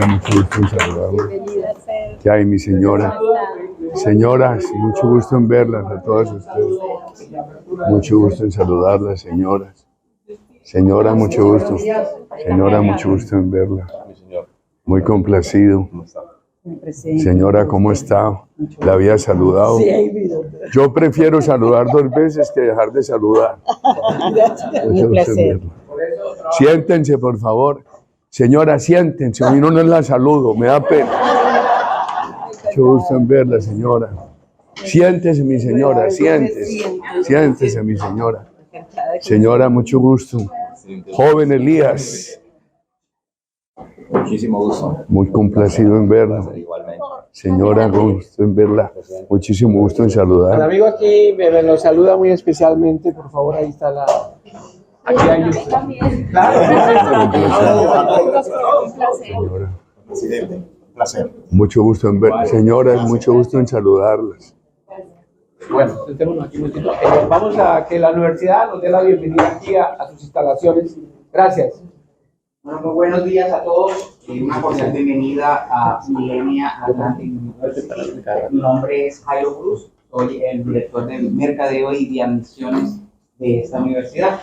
señora, mucho gusto en saludarla. ¿Qué hay, mi señora? Señoras, mucho gusto en verlas a todas ustedes. Mucho gusto en saludarlas, señoras. Señora, mucho gusto. Señora, mucho gusto en verla. Muy complacido. Señora, ¿cómo está? ¿La había saludado? Yo prefiero saludar 2 veces que dejar de saludar. Un placer. Siéntense, por favor. Señora, siéntense. Hoy no la saludo, me da pena. Mucho gusto en verla, señora. Siéntese, mi señora, siéntese. Siéntese, mi señora. Señora, mucho gusto. Joven Elías. Muchísimo gusto. Muy complacido en verla. Señora, gusto en verla. Muchísimo gusto en El saludar. amigo aquí me lo saluda muy especialmente, por favor, ahí está la... Aquí hay usted. Señora, Presidente, un placer. mucho gusto en ver. Señoras, mucho gusto en saludarlas. Bueno, sentémonos aquí un momentito. Vamos a que la universidad nos dé la bienvenida aquí a sus instalaciones. Gracias. Bueno, muy buenos días a todos. Una cordial bienvenida a Millenia Atlantic University. Mi nombre es Jairo Cruz, soy el director de Mercadeo y de Admisiones de esta universidad.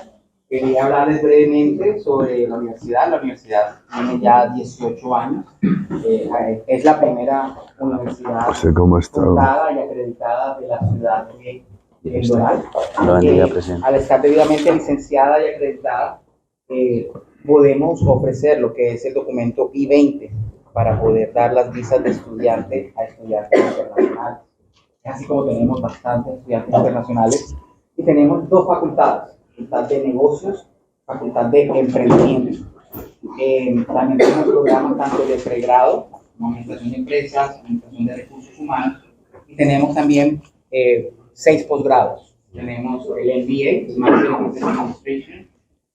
Quería hablarles brevemente sobre la universidad. La universidad tiene ya 18 años. Es la primera universidad No sé cómo está. fundada y acreditada de la ciudad de Doral. Lo bendiga, presidente. Al estar debidamente licenciada y acreditada, podemos ofrecer lo que es el documento I-20 para poder dar las visas de estudiante a estudiantes internacionales. Es así como tenemos bastantes estudiantes internacionales y tenemos 2 facultades, facultad de negocios, facultad de emprendimiento. También tenemos programas tanto de pregrado, como administración de empresas, administración de recursos humanos, y tenemos también 6 posgrados. Tenemos el MBA, Master in Business Administration,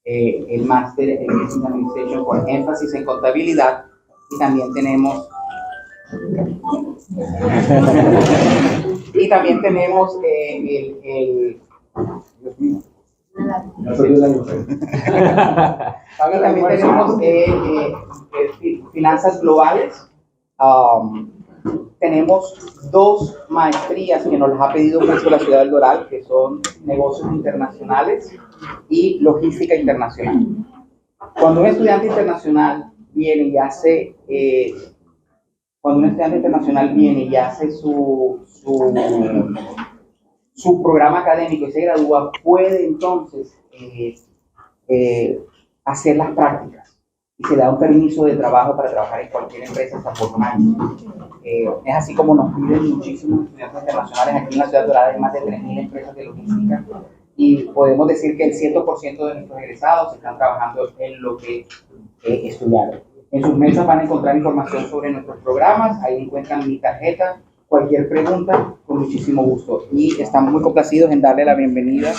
el Master en Business Administration con énfasis en contabilidad, y también tenemos Dios mío. También tenemos finanzas globales. Tenemos 2 maestrías que nos las ha pedido mucho la ciudad del Doral, que son negocios internacionales y logística internacional. Cuando un estudiante internacional viene y hace su programa académico y se gradúa, puede entonces hacer las prácticas y se le da un permiso de trabajo para trabajar en cualquier empresa hasta por 1 año. Es así como nos piden muchísimos estudiantes internacionales. Aquí en la ciudad dorada hay más de 3.000 empresas de logística y podemos decir que el 100% de nuestros egresados están trabajando en lo que estudiaron. En sus mesas van a encontrar información sobre nuestros programas, ahí encuentran mi tarjeta. Cualquier pregunta, con muchísimo gusto. Y estamos muy complacidos en darle la bienvenida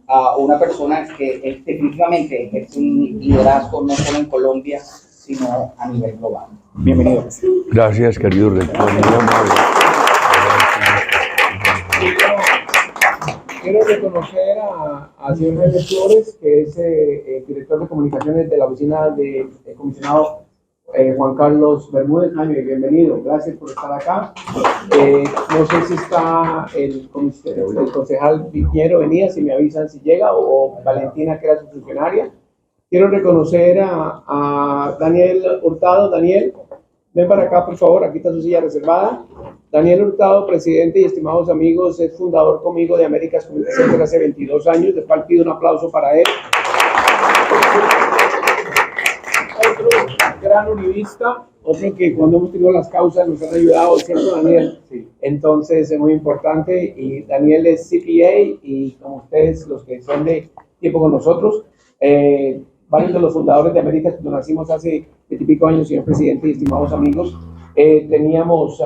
a una persona que definitivamente ejerce un liderazgo no solo en Colombia, sino a nivel global. Bienvenido. Gracias, querido rector. Muy amable. Quiero reconocer a señor Jaime Flores, que es el director de comunicaciones de la oficina del comisionado Juan Carlos Bermúdez. Jaime, bienvenido, gracias por estar acá. No sé si está el concejal Piñero venía, si me avisan si llega, o Valentina, que era su funcionaria. Quiero reconocer a Daniel Hurtado. Daniel, ven para acá, por favor, aquí está su silla reservada. Daniel Hurtado, presidente y estimados amigos, es fundador conmigo de Américas Community Center hace 22 años. De cual pido un aplauso para él. Otro gran uribista, otro que cuando hemos tenido las causas nos han ayudado, ¿cierto, Daniel? Sí. Entonces es muy importante, y Daniel es CPA, y como ustedes, los que son de tiempo con nosotros, varios de los fundadores de Américas, cuando nacimos hace 20 y pico años, señor presidente y estimados amigos, teníamos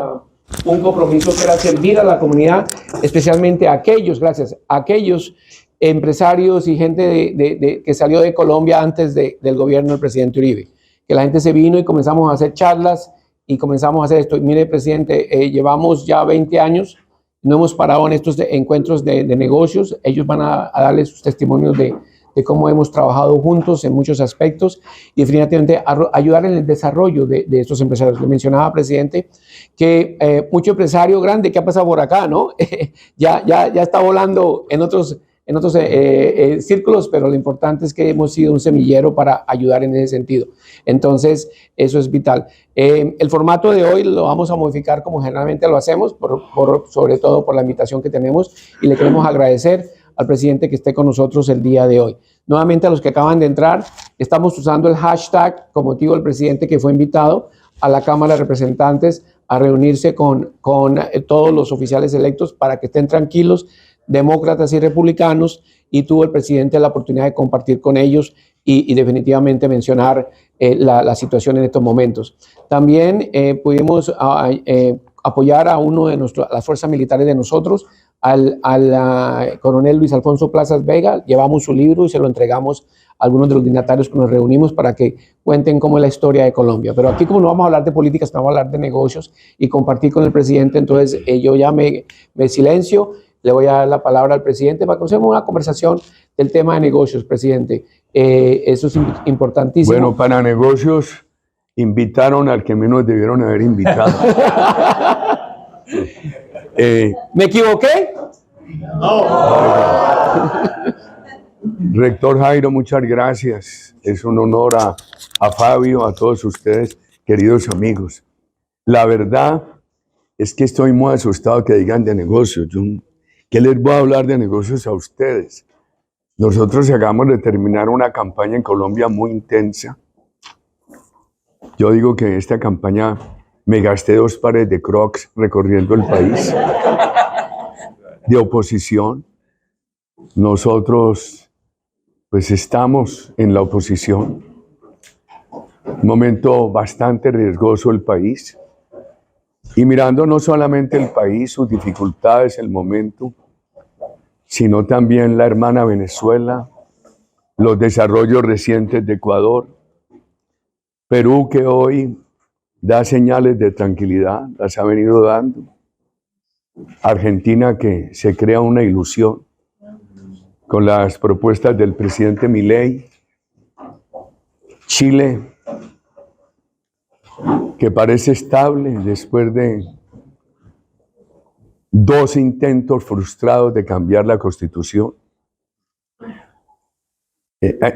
un compromiso que era servir a la comunidad, especialmente a aquellos, gracias, a aquellos empresarios y gente que salió de Colombia antes del gobierno del presidente Uribe. Que la gente se vino y comenzamos a hacer charlas y comenzamos a hacer esto. Y mire, presidente, llevamos ya 20 años, no hemos parado en estos encuentros de negocios. Ellos van a darle sus testimonios de de cómo hemos trabajado juntos en muchos aspectos y definitivamente ayudar en el desarrollo de estos empresarios. Le mencionaba, presidente, que mucho empresario grande que ha pasado por acá, ¿no? ya está volando en otros círculos, pero lo importante es que hemos sido un semillero para ayudar en ese sentido. Entonces, eso es vital. El formato de hoy lo vamos a modificar como generalmente lo hacemos, sobre todo por la invitación que tenemos, y le queremos agradecer al presidente que esté con nosotros el día de hoy. Nuevamente, a los que acaban de entrar, estamos usando el hashtag con motivo del presidente que fue invitado a la Cámara de Representantes a reunirse con todos los oficiales electos para que estén tranquilos, demócratas y republicanos, y tuvo el presidente la oportunidad de compartir con ellos y definitivamente mencionar la situación en estos momentos. También pudimos apoyar a uno de las fuerzas militares de nosotros, al coronel Luis Alfonso Plazas Vega. Llevamos su libro y se lo entregamos a algunos de los dignatarios que nos reunimos para que cuenten cómo es la historia de Colombia. Pero aquí, como no vamos a hablar de políticas, vamos a hablar de negocios y compartir con el presidente, entonces yo ya me silencio. Le voy a dar la palabra al presidente para que hagamos una conversación del tema de negocios, presidente. Eso es importantísimo. Bueno, para negocios invitaron al que menos debieron haber invitado. ¿Me equivoqué? Rector Jairo, muchas gracias. Es un honor a Fabio, a todos ustedes, queridos amigos. La verdad es que estoy muy asustado que digan de negocios. ¿Qué les voy a hablar de negocios a ustedes? Nosotros acabamos de terminar una campaña en Colombia muy intensa. Yo digo que en esta campaña me gasté 2 pares de Crocs recorriendo el país de oposición. Nosotros pues estamos en la oposición. Un momento bastante riesgoso el país. Y mirando no solamente el país, sus dificultades, el momento, sino también la hermana Venezuela, los desarrollos recientes de Ecuador, Perú, que hoy da señales de tranquilidad, las ha venido dando, Argentina, que se crea una ilusión con las propuestas del presidente Milei, Chile, que parece estable después de 2 intentos frustrados de cambiar la Constitución.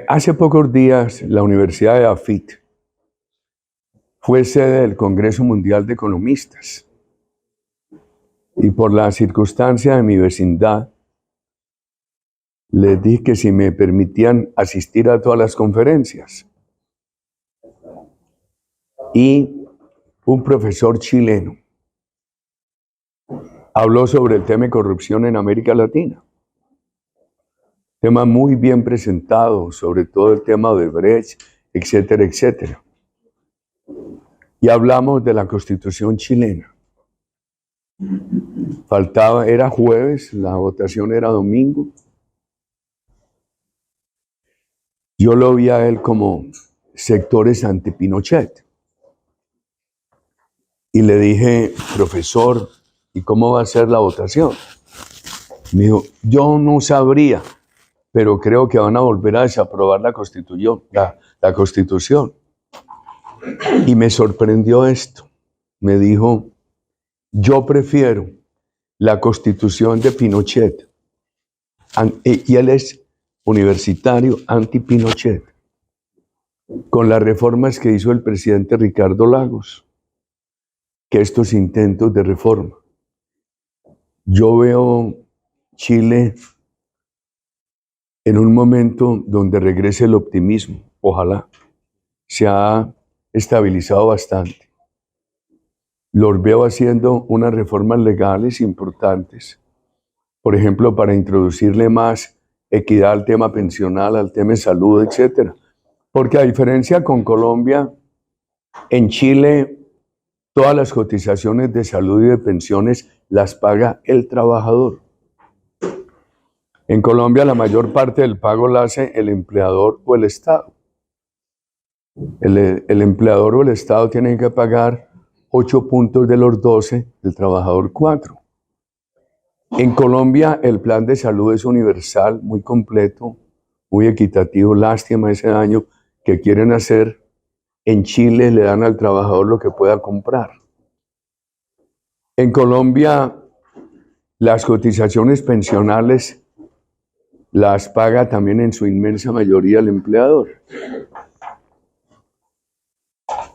Hace pocos días la Universidad de AFIT fue sede del Congreso Mundial de Economistas y por la circunstancia de mi vecindad les dije que si me permitían asistir a todas las conferencias. Y un profesor chileno habló sobre el tema de corrupción en América Latina. Tema muy bien presentado, sobre todo el tema de Brecht, etcétera, etcétera. Y hablamos de la Constitución chilena. Era jueves, la votación era domingo. Yo lo vi a él como sectores anti-Pinochet. Y le dije, profesor, ¿y cómo va a ser la votación? Me dijo, yo no sabría, pero creo que van a volver a desaprobar la Constitución. La Constitución. Y me sorprendió esto. Me dijo, yo prefiero la Constitución de Pinochet. Y él es universitario anti-Pinochet, con las reformas que hizo el presidente Ricardo Lagos, que estos intentos de reforma. Yo veo Chile en un momento donde regrese el optimismo, ojalá. Se ha estabilizado bastante. Los veo haciendo unas reformas legales importantes, por ejemplo, para introducirle más equidad al tema pensional, al tema de salud, etcétera. Porque a diferencia con Colombia, en Chile todas las cotizaciones de salud y de pensiones las paga el trabajador. En Colombia la mayor parte del pago la hace el empleador o el Estado. El empleador o el Estado tienen que pagar 8 puntos de los 12, el trabajador 4. En Colombia el plan de salud es universal, muy completo, muy equitativo. Lástima ese daño que quieren hacer. En Chile le dan al trabajador lo que pueda comprar. En Colombia, las cotizaciones pensionales las paga también en su inmensa mayoría el empleador.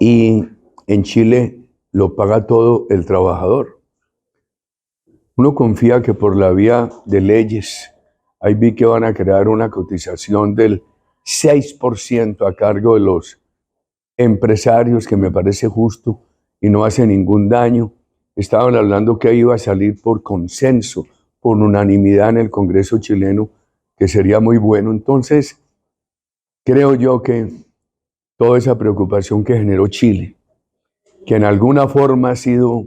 Y en Chile lo paga todo el trabajador. Uno confía que por la vía de leyes, ahí vi que van a crear una cotización del 6% a cargo de los empresarios, que me parece justo y no hace ningún daño. Estaban hablando que iba a salir por consenso, por unanimidad en el Congreso chileno, que sería muy bueno. Entonces, creo yo que toda esa preocupación que generó Chile, que en alguna forma ha sido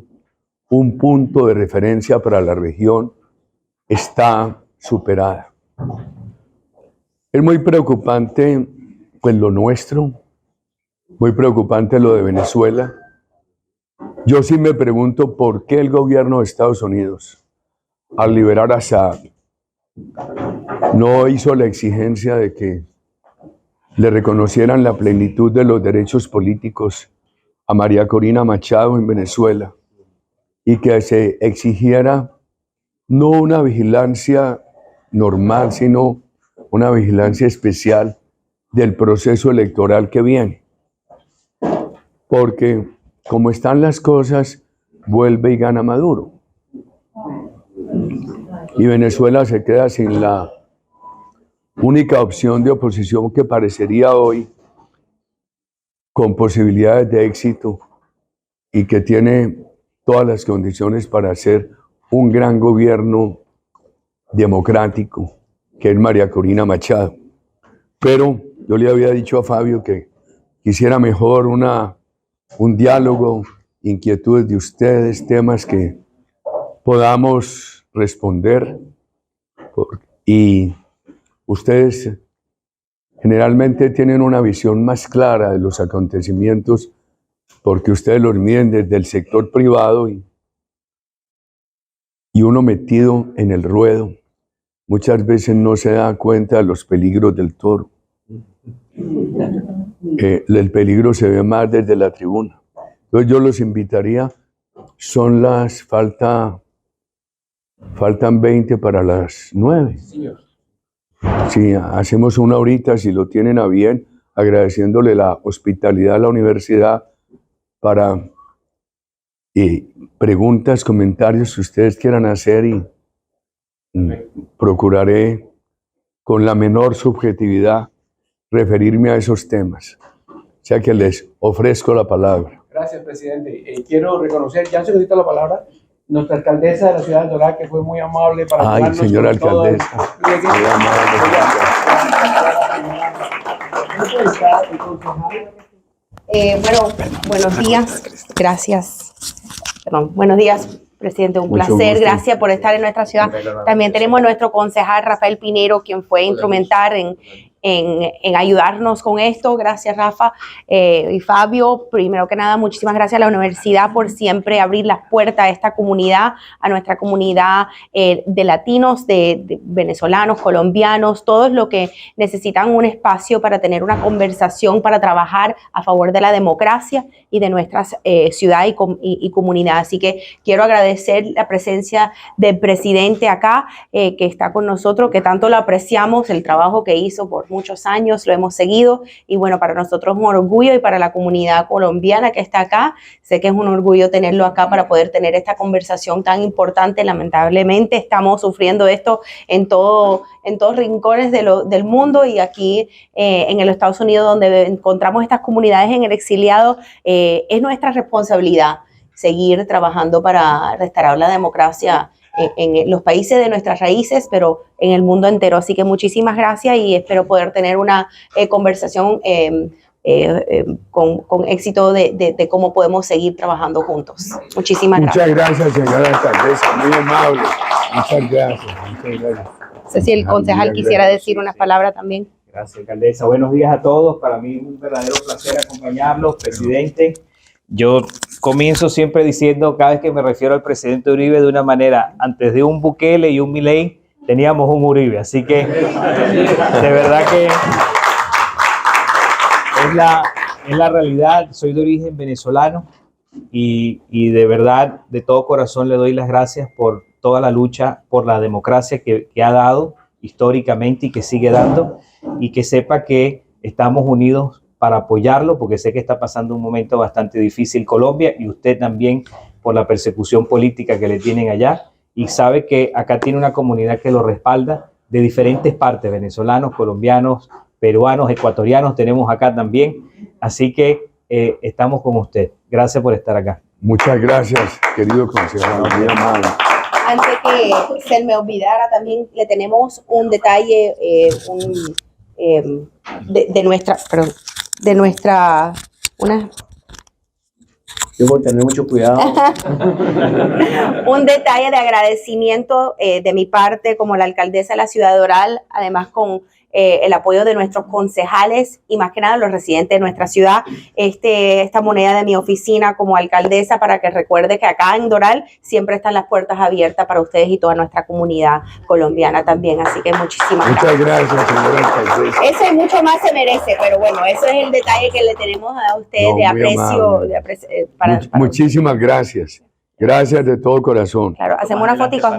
un punto de referencia para la región, está superada. Es muy preocupante, pues, lo nuestro, muy preocupante lo de Venezuela. Yo sí me pregunto por qué el gobierno de Estados Unidos, al liberar a Saab, no hizo la exigencia de que le reconocieran la plenitud de los derechos políticos a María Corina Machado en Venezuela y que se exigiera no una vigilancia normal, sino una vigilancia especial del proceso electoral que viene. Porque como están las cosas, vuelve y gana Maduro. Y Venezuela se queda sin la única opción de oposición que parecería hoy con posibilidades de éxito y que tiene todas las condiciones para ser un gran gobierno democrático, que es María Corina Machado. Pero yo le había dicho a Fabio que quisiera mejor un diálogo, inquietudes de ustedes, temas que podamos responder. Y ustedes generalmente tienen una visión más clara de los acontecimientos porque ustedes los miden desde el sector privado y uno metido en el ruedo muchas veces no se da cuenta de los peligros del toro. El peligro se ve más desde la tribuna. Entonces yo los invitaría, faltan 20 para las 9. Sí, hacemos una horita, si lo tienen a bien, agradeciéndole la hospitalidad a la universidad para preguntas, comentarios que ustedes quieran hacer y procuraré con la menor subjetividad referirme a esos temas. O sea que les ofrezco la palabra. Gracias, presidente. Quiero reconocer, ya se necesita la palabra, nuestra alcaldesa de la ciudad de Dorada, que fue muy amable para Ay, señora alcaldesa. Muy Buenos días. Gracias. Perdón. Buenos días, presidente. Un Mucho placer. gusto. Gracias por estar en nuestra ciudad. También tenemos a nuestro concejal Rafael Pinero, quien fue instrumental en ayudarnos con esto. Gracias, Rafa. Y Fabio, primero que nada, muchísimas gracias a la universidad por siempre abrir las puertas a esta comunidad, a nuestra comunidad de latinos, de venezolanos, colombianos, todos los que necesitan un espacio para tener una conversación, para trabajar a favor de la democracia y de nuestra ciudad y comunidad. Así que quiero agradecer la presencia del presidente acá, que está con nosotros, que tanto lo apreciamos, el trabajo que hizo por muchos años, lo hemos seguido y bueno, para nosotros es un orgullo y para la comunidad colombiana que está acá, sé que es un orgullo tenerlo acá para poder tener esta conversación tan importante. Lamentablemente estamos sufriendo esto en todos rincones del mundo y aquí en los Estados Unidos, donde encontramos estas comunidades en el exiliado, es nuestra responsabilidad seguir trabajando para restaurar la democracia en los países de nuestras raíces, pero en el mundo entero. Así que muchísimas gracias y espero poder tener una conversación con éxito de cómo podemos seguir trabajando juntos. Muchísimas gracias. Muchas gracias, señora alcaldesa, muy amable. Muchas gracias. No sé si el concejal quisiera decir unas palabras también. Gracias, alcaldesa. Buenos días a todos. Para mí es un verdadero placer acompañarlos, presidente. Yo comienzo siempre diciendo, cada vez que me refiero al presidente Uribe, de una manera, antes de un Bukele y un Milei, teníamos un Uribe. Así que de verdad que es la realidad. Soy de origen venezolano y de verdad, de todo corazón le doy las gracias por toda la lucha por la democracia que ha dado históricamente y que sigue dando, y que sepa que estamos unidos para apoyarlo, porque sé que está pasando un momento bastante difícil Colombia, y usted también por la persecución política que le tienen allá, y sabe que acá tiene una comunidad que lo respalda de diferentes partes, venezolanos, colombianos, peruanos, ecuatorianos, tenemos acá también, así que estamos con usted. Gracias por estar acá. Muchas gracias, querido concejal, muy amable. Antes que se me olvidara, también le tenemos un detalle de nuestra, Yo voy a tener mucho cuidado. un detalle de agradecimiento de mi parte como la alcaldesa de la ciudad de Doral, además con el apoyo de nuestros concejales y más que nada los residentes de nuestra ciudad, esta moneda de mi oficina como alcaldesa, para que recuerde que acá en Doral siempre están las puertas abiertas para ustedes y toda nuestra comunidad colombiana también, así que muchísimas Muchas gracias. gracias, señora alcaldesa. Eso y mucho más se merece, pero bueno, eso es el detalle que le tenemos a ustedes No, de muy aprecio, amable. para Muchísimas gracias. Gracias de todo corazón. claro, hacemos una fotico.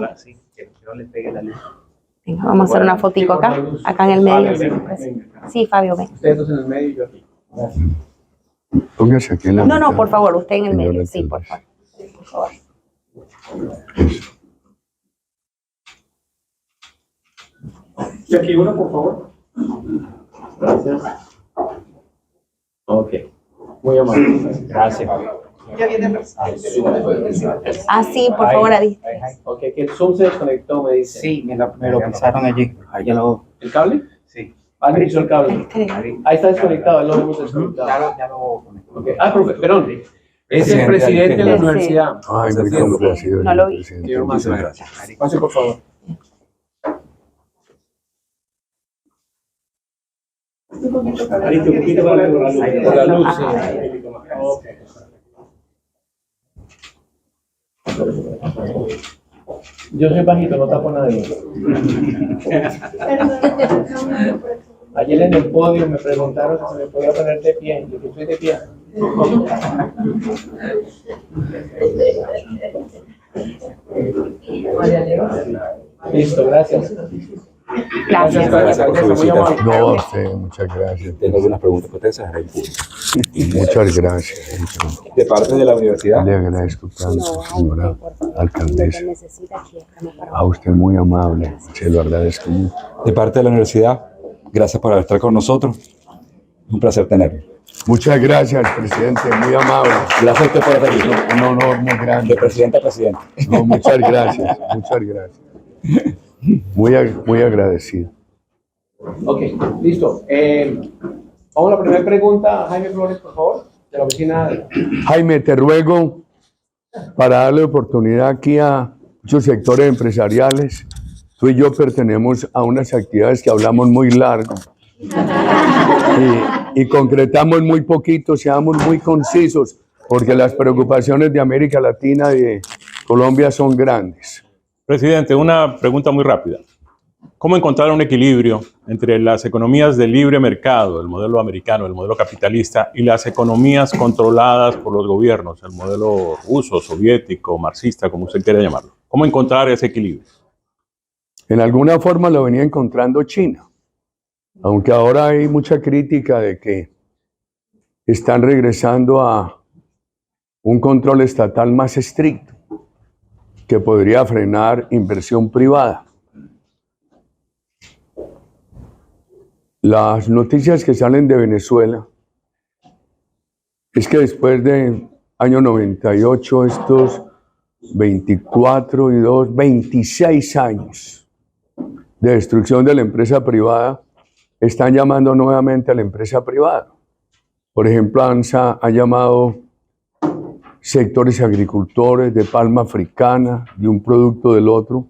Que no le pegue la luz. Venga, vamos a hacer una fotico acá en el medio. Sí, Fabio, ven. Ustedes dos en el medio y yo aquí. Gracias. Póngase aquí en la No, no, mitad. por favor, usted en el Señora medio. Sí, por alcaldesa. favor. Por favor. Eso. Y aquí uno, por favor. Gracias. Ok. Muy amable. Gracias. Ah, sí, por favor, Adi. Ok, que el Zoom se desconectó, me dice. Sí, me lo pasaron allí. Ahí ya lo... ¿El cable? Sí. ¿Alguien hizo el cable? Ahí está desconectado, lo hemos desconectado. Ya lo conecté. Okay. Ah, perdón. Es el presidente de la Sí. universidad. Ay, muy complacido. No lo vi. presidente. Señor Mazo. Muchas gracias. Pase, por favor. Ahorita un poquito por la luz. Sí. Okay. Yo soy bajito, no tapo a nadie. Ayer en el podio me preguntaron si se me podía poner de pie. Yo estoy de pie. Listo, gracias. Gracias. Muy amable. No, a usted, muchas gracias. Tengo algunas preguntas para ustedes, se las haré en público. Muchas gracias. De parte de la universidad, Le agradezco tanto, señora alcaldesa. A usted muy amable. Se lo agradezco mucho. de parte de la universidad, gracias por estar con nosotros. Es un placer tenerlo. Muchas gracias, presidente. Muy amable. Gracias a usted por estar aquí. Un honor muy grande. De presidente a presidente. No, muchas gracias. Muchas gracias. Muy agradecido. Ok, listo. Vamos a la primera pregunta. Jaime Flores, por favor, de la oficina. Jaime, te ruego para darle oportunidad aquí a muchos sectores empresariales. Tú y yo pertenecemos a unas actividades que hablamos muy largo y concretamos muy poquito, seamos muy concisos, porque las preocupaciones de América Latina y de Colombia son grandes. Presidente, una pregunta muy rápida. ¿Cómo encontrar un equilibrio entre las economías de libre mercado, el modelo americano, el modelo capitalista, y las economías controladas por los gobiernos, el modelo ruso, soviético, marxista, como usted quiera llamarlo? ¿Cómo encontrar ese equilibrio? En alguna forma lo venía encontrando China, aunque ahora hay mucha crítica de que están regresando a un control estatal más estricto que podría frenar inversión privada. Las noticias que salen de Venezuela es que después de año 98, estos 24 y 2, 26 años de destrucción de la empresa privada, están llamando nuevamente a la empresa privada. Por ejemplo, ANSA ha llamado sectores agricultores de palma africana, de un producto del otro.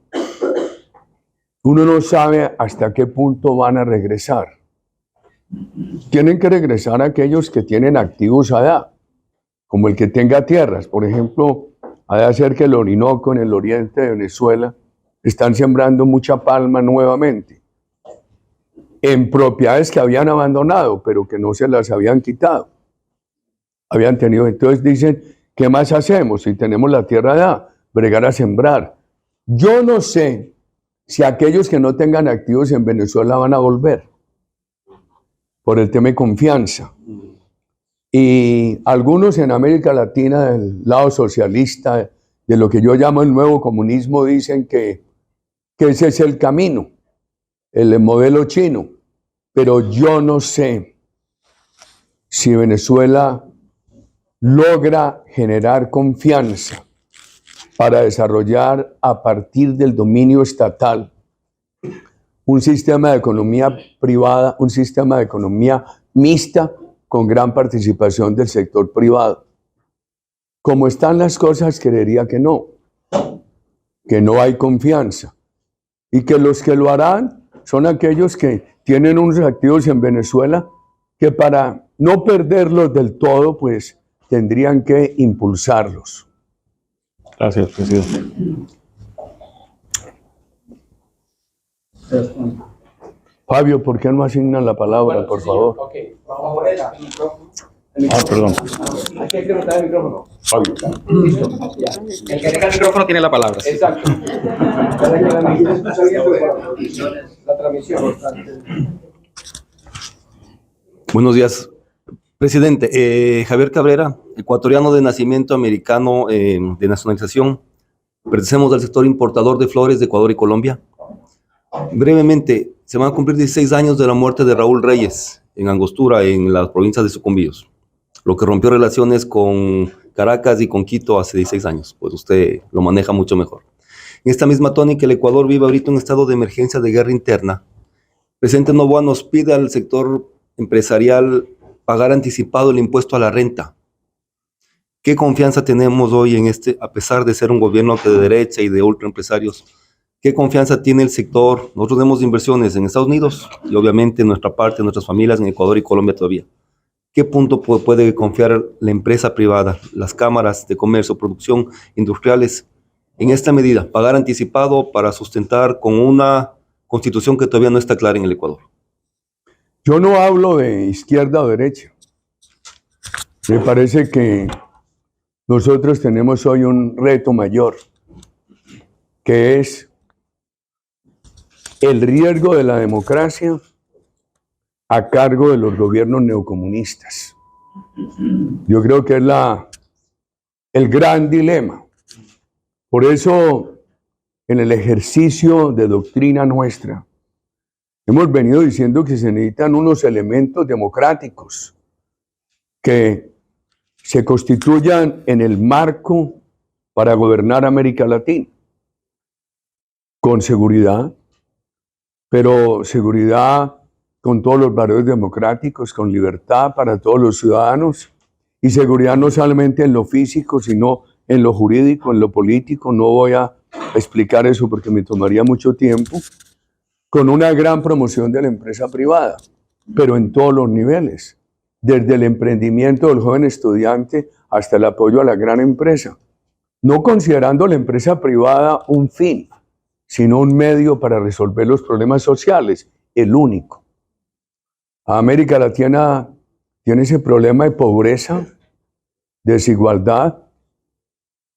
Uno no sabe hasta qué punto van a regresar. Tienen que regresar aquellos que tienen activos allá, como el que tenga tierras. Por ejemplo, ha de ser que el Orinoco en el oriente de Venezuela están sembrando mucha palma nuevamente en propiedades que habían abandonado, pero que no se las habían quitado. Habían tenido, entonces dicen, ¿qué más hacemos? Si tenemos la tierra ya, bregar a sembrar. Yo no sé si aquellos que no tengan activos en Venezuela van a volver por el tema de confianza. Y algunos en América Latina, del lado socialista, de lo que yo llamo el nuevo comunismo, dicen que ese es el camino, el modelo chino. Pero yo no sé si Venezuela logra generar confianza para desarrollar a partir del dominio estatal un sistema de economía privada, un sistema de economía mixta con gran participación del sector privado. Como están las cosas, creería que no hay confianza y que los que lo harán son aquellos que tienen unos activos en Venezuela que para no perderlos del todo, pues tendrían que impulsarlos. Gracias, presidente. Fabio, ¿por qué no asignan la palabra, por favor? Ok, vamos por el micrófono. Perdón. Hay que preguntar el micrófono. Fabio. Listo, ya. El que tenga el micrófono tiene la palabra. Exacto. La transmisión. Buenos días, presidente. Javier Cabrera, ecuatoriano de nacimiento, americano de nacionalización. Pertenecemos al sector importador de flores de Ecuador y Colombia. Brevemente, se van a cumplir 16 años de la muerte de Raúl Reyes en Angostura, en las provincias de Sucumbíos, lo que rompió relaciones con Caracas y con Quito hace 16 años, pues usted lo maneja mucho mejor. En esta misma tónica, el Ecuador vive ahorita un estado de emergencia de guerra interna. El presidente Noboa nos pide al sector empresarial pagar anticipado el impuesto a la renta. ¿Qué confianza tenemos hoy en a pesar de ser un gobierno de derecha y de ultraempresarios? ¿Qué confianza tiene el sector? Nosotros tenemos inversiones en Estados Unidos y obviamente nuestra parte, nuestras familias en Ecuador y Colombia todavía. ¿Qué punto puede confiar la empresa privada, las cámaras de comercio, producción, industriales, en esta medida? Pagar anticipado para sustentar con una constitución que todavía no está clara en el Ecuador. Yo no hablo de izquierda o derecha. Me parece que nosotros tenemos hoy un reto mayor, que es el riesgo de la democracia a cargo de los gobiernos neocomunistas. Yo creo que es el gran dilema. Por eso, en el ejercicio de doctrina nuestra, hemos venido diciendo que se necesitan unos elementos democráticos que se constituyan en el marco para gobernar América Latina, con seguridad, pero seguridad con todos los valores democráticos, con libertad para todos los ciudadanos, y seguridad no solamente en lo físico, sino en lo jurídico, en lo político. No voy a explicar eso porque me tomaría mucho tiempo, con una gran promoción de la empresa privada, pero en todos los niveles, desde el emprendimiento del joven estudiante hasta el apoyo a la gran empresa, no considerando la empresa privada un fin, sino un medio para resolver los problemas sociales, el único. América Latina tiene ese problema de pobreza, desigualdad,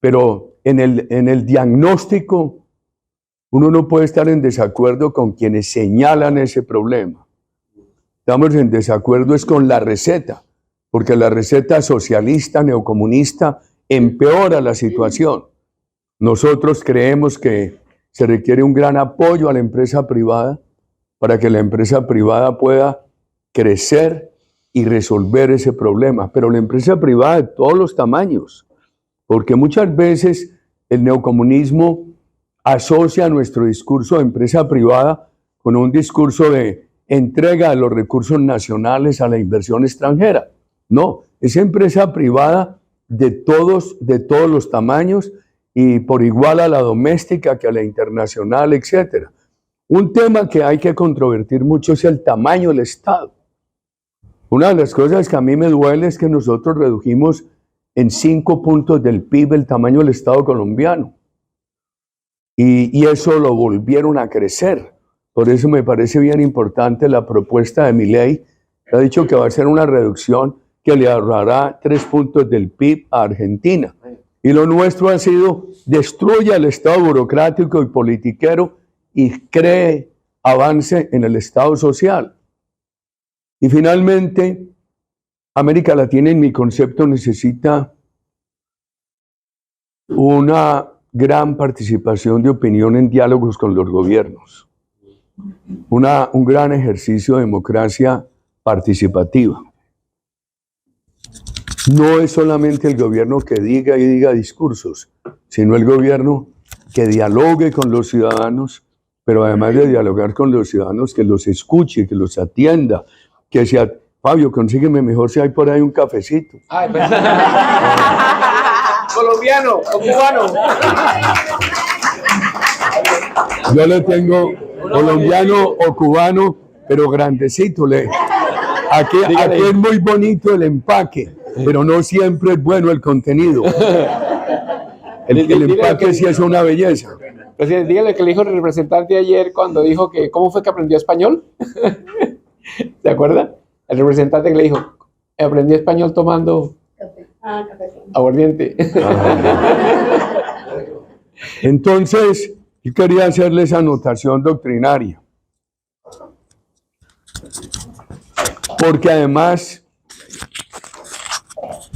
pero en el diagnóstico uno no puede estar en desacuerdo con quienes señalan ese problema. Estamos en desacuerdo es con la receta, porque la receta socialista, neocomunista, empeora la situación. Nosotros creemos que se requiere un gran apoyo a la empresa privada para que la empresa privada pueda crecer y resolver ese problema. Pero la empresa privada de todos los tamaños, porque muchas veces el neocomunismo asocia nuestro discurso de empresa privada con un discurso de entrega de los recursos nacionales a la inversión extranjera. No, es empresa privada de todos los tamaños y por igual a la doméstica que a la internacional, etc. Un tema que hay que controvertir mucho es el tamaño del Estado. Una de las cosas que a mí me duele es que nosotros redujimos en 5 puntos del PIB el tamaño del Estado colombiano. y eso lo volvieron a crecer. Por eso me parece bien importante la propuesta de Milei. Ha dicho que va a ser una reducción que le ahorrará 3 puntos del PIB a Argentina. Y lo nuestro ha sido, destruya el Estado burocrático y politiquero y cree avance en el Estado social. Y finalmente, América Latina, en mi concepto, necesita una gran participación de opinión en diálogos con los gobiernos. Un gran ejercicio de democracia participativa. No es solamente el gobierno que diga y diga discursos, sino el gobierno que dialogue con los ciudadanos, pero además de dialogar con los ciudadanos, que los escuche, que los atienda, que sea, Fabio, consígueme mejor si hay por ahí un cafecito. Ay, colombiano o cubano. Yo le tengo colombiano o cubano, pero grandecito. Aquí es muy bonito el empaque, pero no siempre es bueno el contenido. El empaque sí es una belleza. Presidente, dígale que le dijo el representante ayer cuando dijo que ¿cómo fue que aprendió español? ¿Se acuerda? El representante que le dijo, aprendí español tomando aguardiente. Entonces, yo quería hacerle esa anotación doctrinaria. Porque además,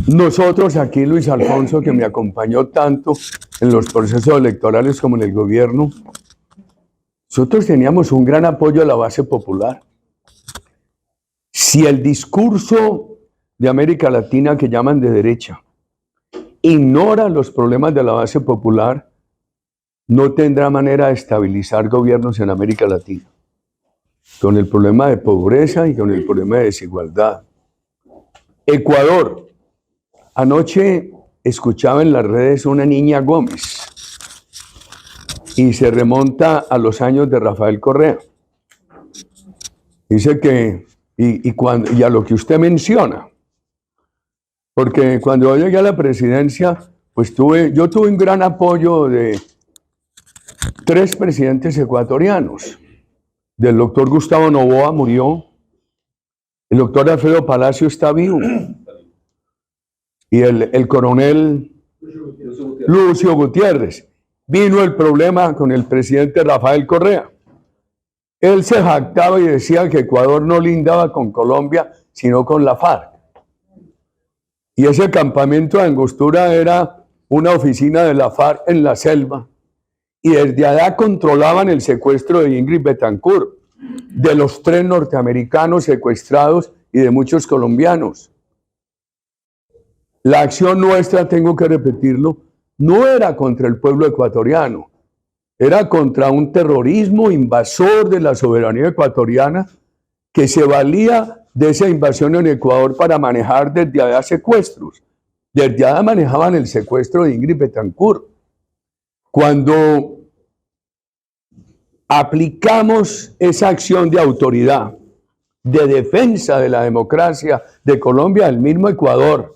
nosotros aquí, Luis Alfonso, que me acompañó tanto en los procesos electorales como en el gobierno, nosotros teníamos un gran apoyo a la base popular. Si el discurso de América Latina, que llaman de derecha, ignora los problemas de la base popular, no tendrá manera de estabilizar gobiernos en América Latina, con el problema de pobreza y con el problema de desigualdad. Ecuador. Anoche escuchaba en las redes una niña Gómez y se remonta a los años de Rafael Correa. Dice que, y a lo que usted menciona, porque cuando yo llegué a la presidencia, pues yo tuve un gran apoyo de 3 presidentes ecuatorianos. Del doctor Gustavo Noboa murió, el doctor Alfredo Palacio está vivo, y el coronel Lucio Gutiérrez. Vino el problema con el presidente Rafael Correa. Él se jactaba y decía que Ecuador no lindaba con Colombia, sino con la FARC. Y ese campamento de Angostura era una oficina de la FARC en la selva. Y desde allá controlaban el secuestro de Ingrid Betancourt, de los 3 norteamericanos secuestrados y de muchos colombianos. La acción nuestra, tengo que repetirlo, no era contra el pueblo ecuatoriano, era contra un terrorismo invasor de la soberanía ecuatoriana que se valía de esa invasión en Ecuador para manejar desde allá secuestros. Desde allá manejaban el secuestro de Ingrid Betancourt. Cuando aplicamos esa acción de autoridad, de defensa de la democracia de Colombia, el mismo Ecuador,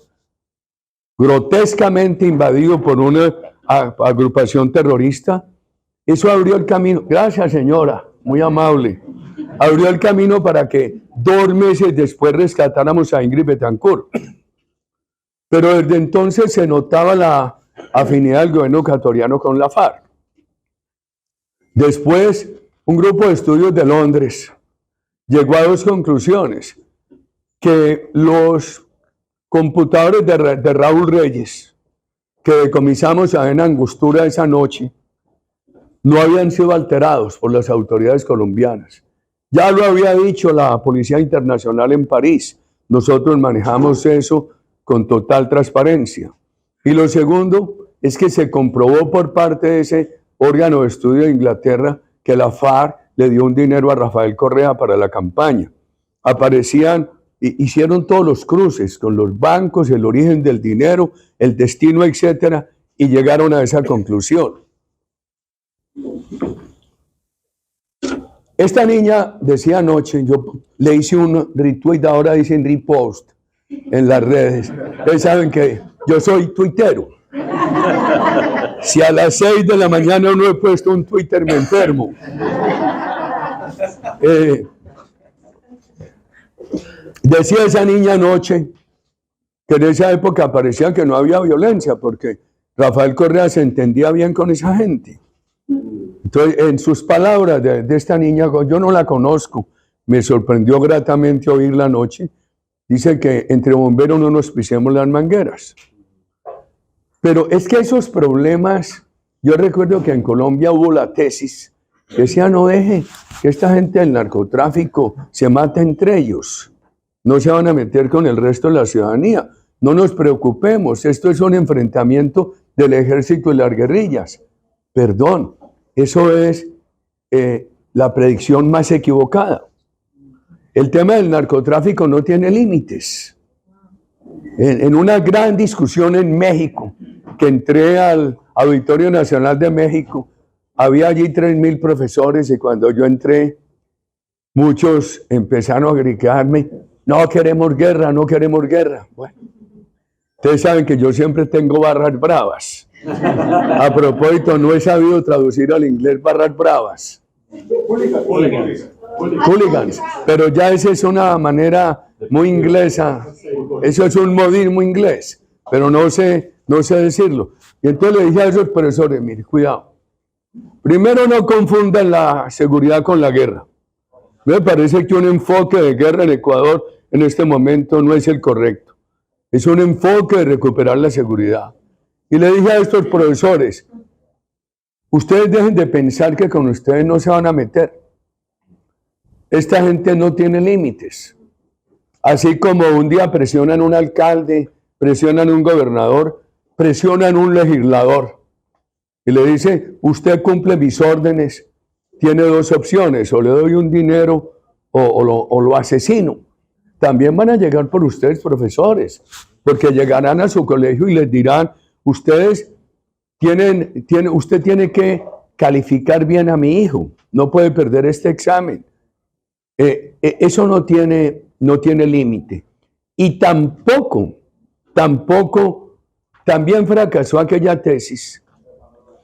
grotescamente invadido por una agrupación terrorista, eso abrió el camino. Gracias, señora, muy amable. Abrió el camino para que 2 meses después rescatáramos a Ingrid Betancourt. Pero desde entonces se notaba la afinidad del gobierno ecuatoriano con la FARC. Después, un grupo de estudios de Londres llegó a 2 conclusiones: que los computadores de Raúl Reyes, que decomisamos en Angostura esa noche, no habían sido alterados por las autoridades colombianas. Ya lo había dicho la Policía Internacional en París. Nosotros manejamos eso con total transparencia. Y lo segundo es que se comprobó por parte de ese órgano de estudio de Inglaterra que la FARC le dio un dinero a Rafael Correa para la campaña. Hicieron todos los cruces con los bancos, el origen del dinero, el destino, etcétera, y llegaron a esa conclusión. Esta niña decía anoche, yo le hice un retweet, ahora dicen repost en las redes. Ustedes saben que yo soy tuitero. Si a las 6 de la mañana no he puesto un Twitter, me enfermo. Decía esa niña anoche que en esa época parecía que no había violencia, porque Rafael Correa se entendía bien con esa gente. Entonces, en sus palabras de esta niña, yo no la conozco, me sorprendió gratamente oírla anoche, dice que entre bomberos no nos pisemos las mangueras. Pero es que esos problemas, yo recuerdo que en Colombia hubo la tesis que decía: no deje que esta gente del narcotráfico se mate entre ellos, no se van a meter con el resto de la ciudadanía, no nos preocupemos, esto es un enfrentamiento del ejército y las guerrillas. Perdón, eso es la predicción más equivocada. El tema del narcotráfico no tiene límites. En una gran discusión en México, que entré al Auditorio Nacional de México, había allí 3,000 profesores y cuando yo entré, muchos empezaron a gritarme: no queremos guerra, no queremos guerra. Bueno, ustedes saben que yo siempre tengo barras bravas. A propósito, no he sabido traducir al inglés barras bravas. Hooligans. Pero ya esa es una manera muy inglesa. Eso es un modismo inglés, pero no sé decirlo. Y entonces le dije a esos profesores: mire, cuidado. Primero, no confundan la seguridad con la guerra. Me parece que un enfoque de guerra en Ecuador en este momento no es el correcto. Es un enfoque de recuperar la seguridad. Y le dije a estos profesores: ustedes dejen de pensar que con ustedes no se van a meter. Esta gente no tiene límites. Así como un día presionan a un alcalde, presionan a un gobernador, presionan a un legislador. Y le dice: usted cumple mis órdenes, tiene dos opciones, o le doy un dinero o lo asesino. También van a llegar por ustedes, profesores, porque llegarán a su colegio y les dirán: usted tiene que calificar bien a mi hijo, no puede perder este examen. Eso no tiene límite. Y tampoco, también fracasó aquella tesis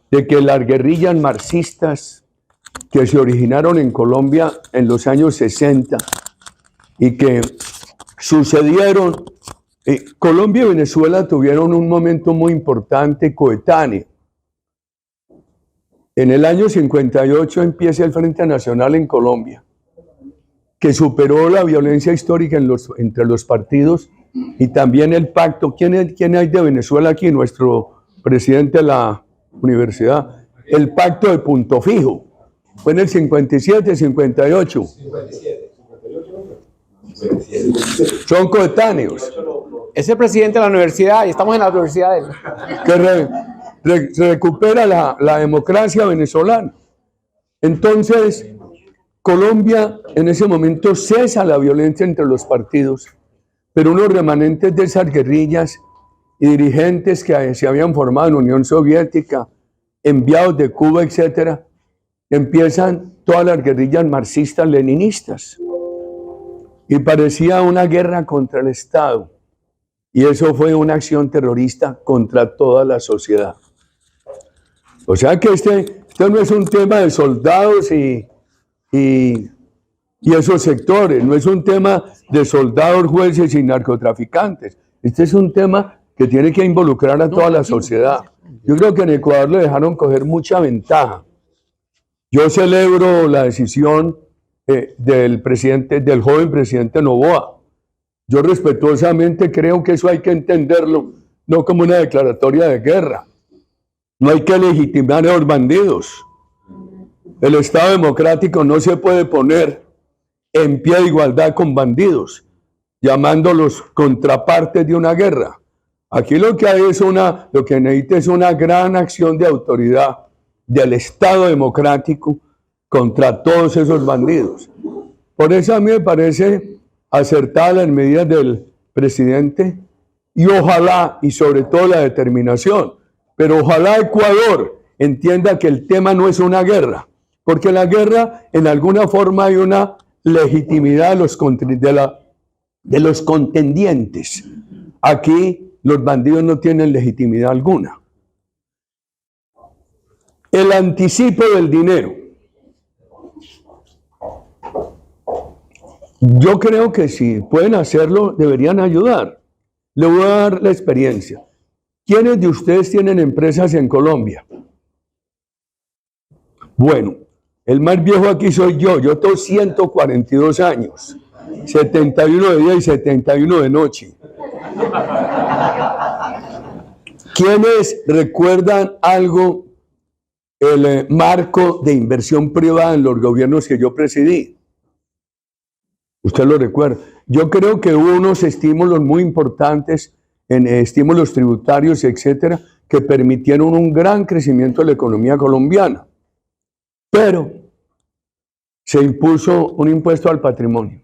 de que las guerrillas marxistas que se originaron en Colombia en los años 60 y que sucedieron, Colombia y Venezuela tuvieron un momento muy importante coetáneo. En el año 58 empieza el Frente Nacional en Colombia, que superó la violencia histórica entre los partidos y también el pacto. ¿Quién hay de Venezuela aquí? Nuestro presidente de la universidad. El pacto de Punto Fijo. Fue en el 57, 58. Son coetáneos. Es el presidente de la universidad y estamos en la universidad de él. Que recupera la democracia venezolana. Entonces, Colombia en ese momento cesa la violencia entre los partidos, pero unos remanentes de esas guerrillas y dirigentes que se habían formado en la Unión Soviética, enviados de Cuba, etcétera, empiezan todas las guerrillas marxistas-leninistas. Y parecía una guerra contra el Estado. Y eso fue una acción terrorista contra toda la sociedad. O sea que este no es un tema de soldados y esos sectores, no es un tema de soldados, jueces y narcotraficantes. Este es un tema que tiene que involucrar a toda la sociedad. Yo creo que en Ecuador le dejaron coger mucha ventaja. Yo celebro la decisión del joven presidente Noboa. Yo respetuosamente creo que eso hay que entenderlo, no como una declaratoria de guerra. No hay que legitimar a los bandidos. El Estado democrático no se puede poner en pie de igualdad con bandidos, llamándolos contrapartes de una guerra. Aquí lo que hay lo que necesita es una gran acción de autoridad del Estado democrático contra todos esos bandidos. Por eso a mí me parece acertada las medidas del presidente y ojalá, y sobre todo la determinación, pero ojalá Ecuador entienda que el tema no es una guerra, porque la guerra en alguna forma hay una legitimidad de los contendientes. Aquí los bandidos no tienen legitimidad alguna. el anticipo del dinero. Yo creo que si pueden hacerlo, deberían ayudar. Le voy a dar la experiencia. ¿Quiénes de ustedes tienen empresas en Colombia? Bueno, el más viejo aquí soy yo. Yo tengo 142 años. 71 de día y 71 de noche. ¿Quiénes recuerdan algo el marco de inversión privada en los gobiernos que yo presidí? Usted lo recuerda. Yo creo que hubo unos estímulos muy importantes, en estímulos tributarios, etcétera, que permitieron un gran crecimiento de la economía colombiana. Pero se impuso un impuesto al patrimonio,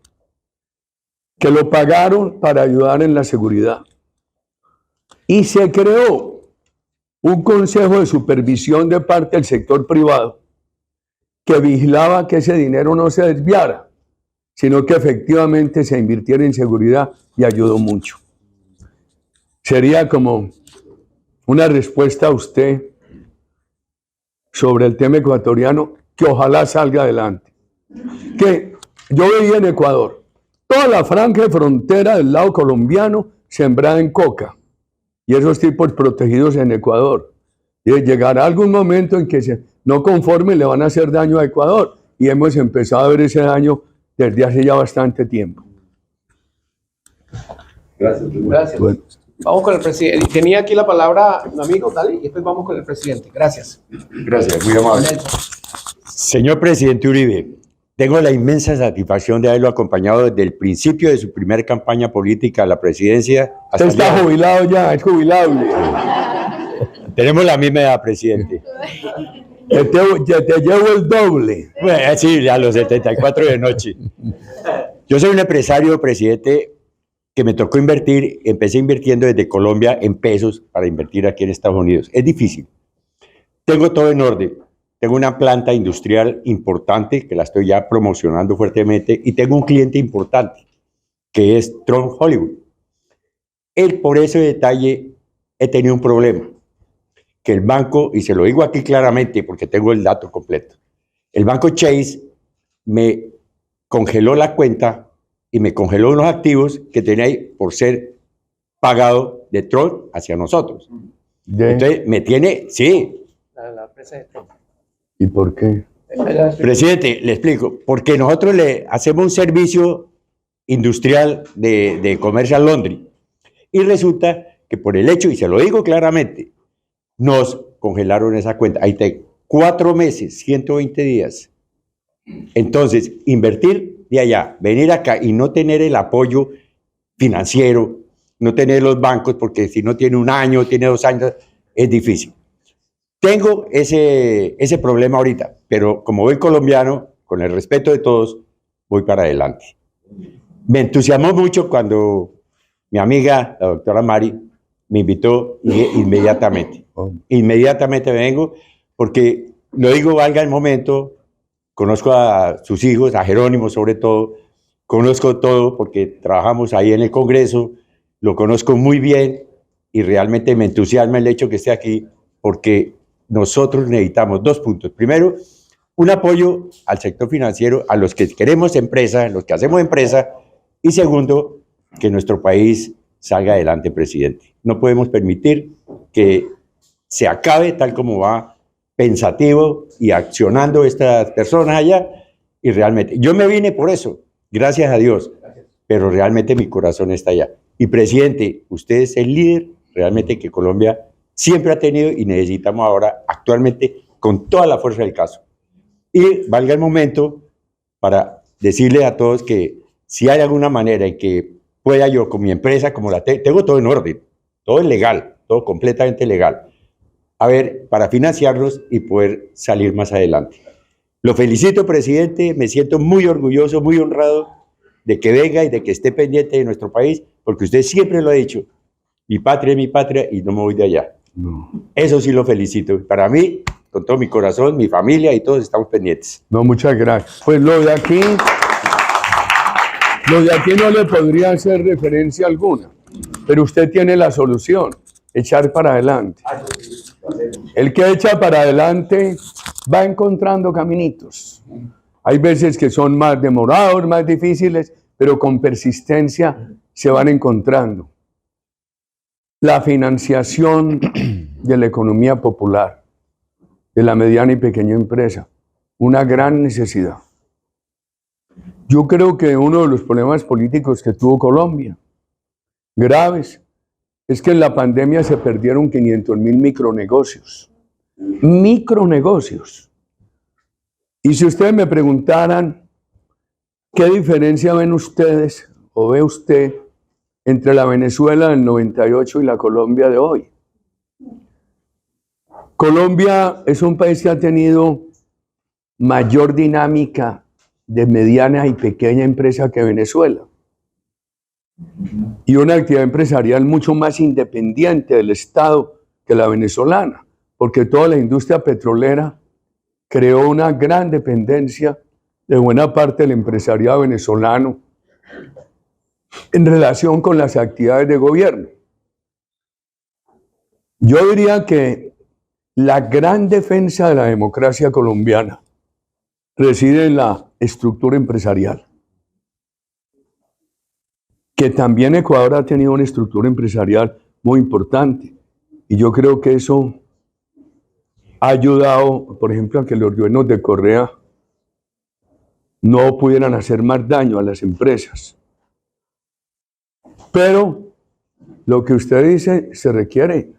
que lo pagaron para ayudar en la seguridad. Y se creó un consejo de supervisión de parte del sector privado que vigilaba que ese dinero no se desviara, sino que efectivamente se invirtiera en seguridad y ayudó mucho. Sería como una respuesta a usted sobre el tema ecuatoriano que ojalá salga adelante. Que yo vivía en Ecuador, toda la franja de frontera del lado colombiano sembrada en coca y esos tipos protegidos en Ecuador. Y llegará algún momento en que no conforme le van a hacer daño a Ecuador y hemos empezado a ver ese daño desde hace ya bastante tiempo. Gracias. Bueno. Vamos con el presidente. Tenía aquí la palabra mi amigo, dale, y después vamos con el presidente. Gracias. Gracias, muy amable. Señor presidente Uribe, tengo la inmensa satisfacción de haberlo acompañado desde el principio de su primera campaña política a la presidencia. Usted está jubilado ya, es jubilable. Tenemos la misma edad, presidente. Te llevo el doble. Bueno, sí, a los 74 de noche. Yo soy un empresario, presidente, que me tocó invertir, empecé invirtiendo desde Colombia en pesos para invertir aquí en Estados Unidos. Es difícil. Tengo todo en orden. Tengo una planta industrial importante que la estoy ya promocionando fuertemente y tengo un cliente importante que es Trump Hollywood. Por ese detalle he tenido un problema. Que el banco, y se lo digo aquí claramente porque tengo el dato completo, el banco Chase me congeló la cuenta y me congeló unos activos que tenía ahí por ser pagado de Trump hacia nosotros. Entonces me tiene, sí. La empresa de Trump. ¿Y por qué? Presidente, le explico. Porque nosotros le hacemos un servicio industrial de commercial laundry. Y resulta que por el hecho, y se lo digo claramente, nos congelaron esa cuenta. Ahí tengo 4 meses, 120 días. Entonces, invertir de allá, venir acá y no tener el apoyo financiero, no tener los bancos, porque si no tiene 1 año, tiene 2 años, es difícil. Tengo ese problema ahorita, pero como buen colombiano, con el respeto de todos, voy para adelante. Me entusiasmó mucho cuando mi amiga, la doctora Mari, me invitó inmediatamente. Inmediatamente vengo, porque lo digo, valga el momento, conozco a sus hijos, a Jerónimo sobre todo, conozco todo porque trabajamos ahí en el Congreso, lo conozco muy bien y realmente me entusiasma el hecho que esté aquí porque nosotros necesitamos 2 puntos. Primero, un apoyo al sector financiero, a los que queremos empresa, a los que hacemos empresa, y segundo, que nuestro país salga adelante, presidente. No podemos permitir que se acabe tal como va, pensativo y accionando estas personas allá, y realmente, yo me vine por eso, gracias a Dios, pero realmente mi corazón está allá. Y presidente, usted es el líder realmente que Colombia siempre ha tenido y necesitamos ahora actualmente con toda la fuerza del caso. Y valga el momento para decirle a todos que si hay alguna manera en que pueda yo con mi empresa, como la tengo todo en orden, todo es legal, todo completamente legal, a ver, para financiarlos y poder salir más adelante. Lo felicito, presidente, me siento muy orgulloso, muy honrado de que venga y de que esté pendiente de nuestro país, porque usted siempre lo ha dicho, mi patria es mi patria y no me voy de allá. No. Eso sí lo felicito. Para mí, con todo mi corazón, mi familia y todos estamos pendientes. No, muchas gracias. Pues lo de aquí no le podría hacer referencia alguna, pero usted tiene la solución, echar para adelante. El que echa para adelante va encontrando caminitos. Hay veces que son más demorados, más difíciles, pero con persistencia se van encontrando. La financiación de la economía popular, de la mediana y pequeña empresa, una gran necesidad. Yo creo que uno de los problemas políticos que tuvo Colombia, graves, es que en la pandemia se perdieron 500.000 micronegocios. Micronegocios. Y si ustedes me preguntaran, ¿qué diferencia ven ustedes o ve usted entre la Venezuela del 98 y la Colombia de hoy? Colombia es un país que ha tenido mayor dinámica de mediana y pequeña empresa que Venezuela. Y una actividad empresarial mucho más independiente del Estado que la venezolana, porque toda la industria petrolera creó una gran dependencia de buena parte del empresariado venezolano en relación con las actividades de gobierno. Yo diría que la gran defensa de la democracia colombiana reside en la estructura empresarial. Que también Ecuador ha tenido una estructura empresarial muy importante. Y yo creo que eso ha ayudado, por ejemplo, a que los gobiernos de Correa no pudieran hacer más daño a las empresas. Pero lo que usted dice se requiere.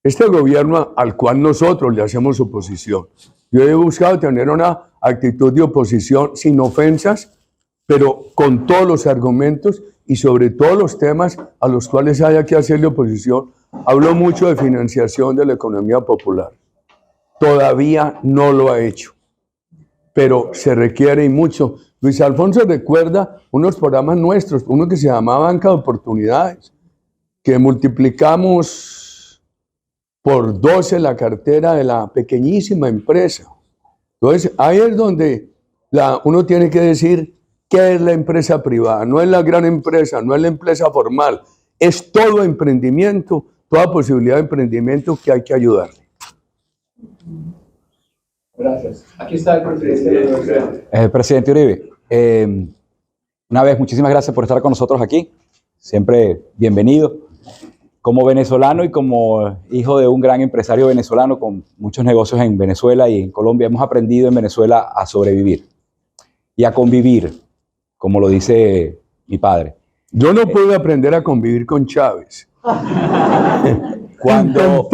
Este gobierno al cual nosotros le hacemos oposición, yo he buscado tener una actitud de oposición sin ofensas, pero con todos los argumentos y sobre todos los temas a los cuales haya que hacerle oposición. Hablo mucho de financiación de la economía popular. Todavía no lo ha hecho, pero se requiere y mucho. Luis Alfonso recuerda unos programas nuestros, uno que se llamaba Banca de Oportunidades, que multiplicamos por 12 la cartera de la pequeñísima empresa. Entonces, ahí es donde uno tiene que decir qué es la empresa privada. No es la gran empresa, no es la empresa formal. Es todo emprendimiento, toda posibilidad de emprendimiento que hay que ayudarle. Gracias. Aquí está el presidente de la universidad. Presidente Uribe, una vez muchísimas gracias por estar con nosotros aquí. Siempre bienvenido. Como venezolano y como hijo de un gran empresario venezolano con muchos negocios en Venezuela y en Colombia, hemos aprendido en Venezuela a sobrevivir y a convivir, como lo dice mi padre. Yo no pude aprender a convivir con Chávez. Cuando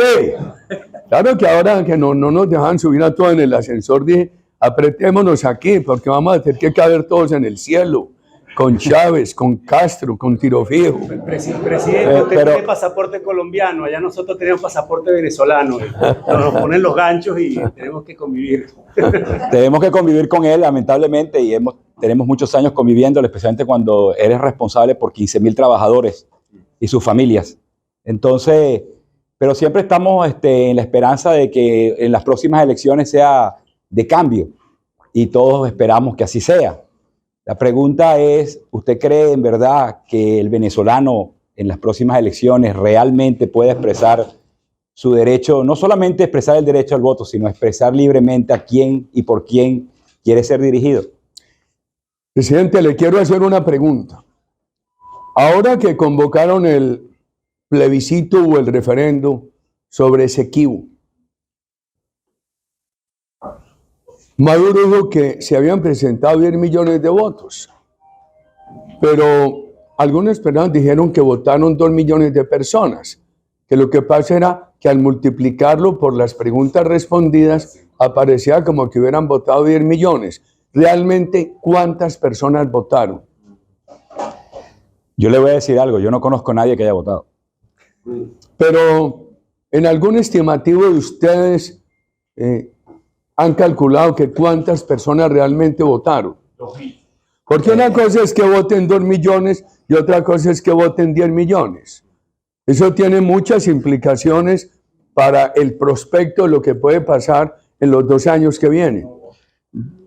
claro que ahora que no nos dejan subir a todos en el ascensor, dije, apretémonos aquí porque vamos a tener que caber todos en el cielo. Con Chávez, con Castro, con Tiro Fijo. Presidente, usted tiene pasaporte colombiano, allá nosotros tenemos pasaporte venezolano. Nos ponen los ganchos y tenemos que convivir. Tenemos que convivir con él, lamentablemente, y tenemos muchos años conviviendo, especialmente cuando eres responsable por 15.000 trabajadores y sus familias. Entonces, pero siempre estamos en la esperanza de que en las próximas elecciones sea de cambio, y todos esperamos que así sea. La pregunta es, ¿usted cree en verdad que el venezolano en las próximas elecciones realmente puede expresar su derecho, no solamente expresar el derecho al voto, sino expresar libremente a quién y por quién quiere ser dirigido? Presidente, le quiero hacer una pregunta. Ahora que convocaron el plebiscito o el referendo sobre Esequibo, Maduro dijo que se habían presentado 10 millones de votos, pero algunas personas dijeron que votaron 2 millones de personas, que lo que pasa era que al multiplicarlo por las preguntas respondidas, aparecía como que hubieran votado 10 millones. Realmente, ¿cuántas personas votaron? Yo le voy a decir algo, yo no conozco a nadie que haya votado. Pero en algún estimativo de ustedes, han calculado que cuántas personas realmente votaron. Porque una cosa es que voten 2 millones y otra cosa es que voten 10 millones. Eso tiene muchas implicaciones para el prospecto de lo que puede pasar en los 2 años que vienen.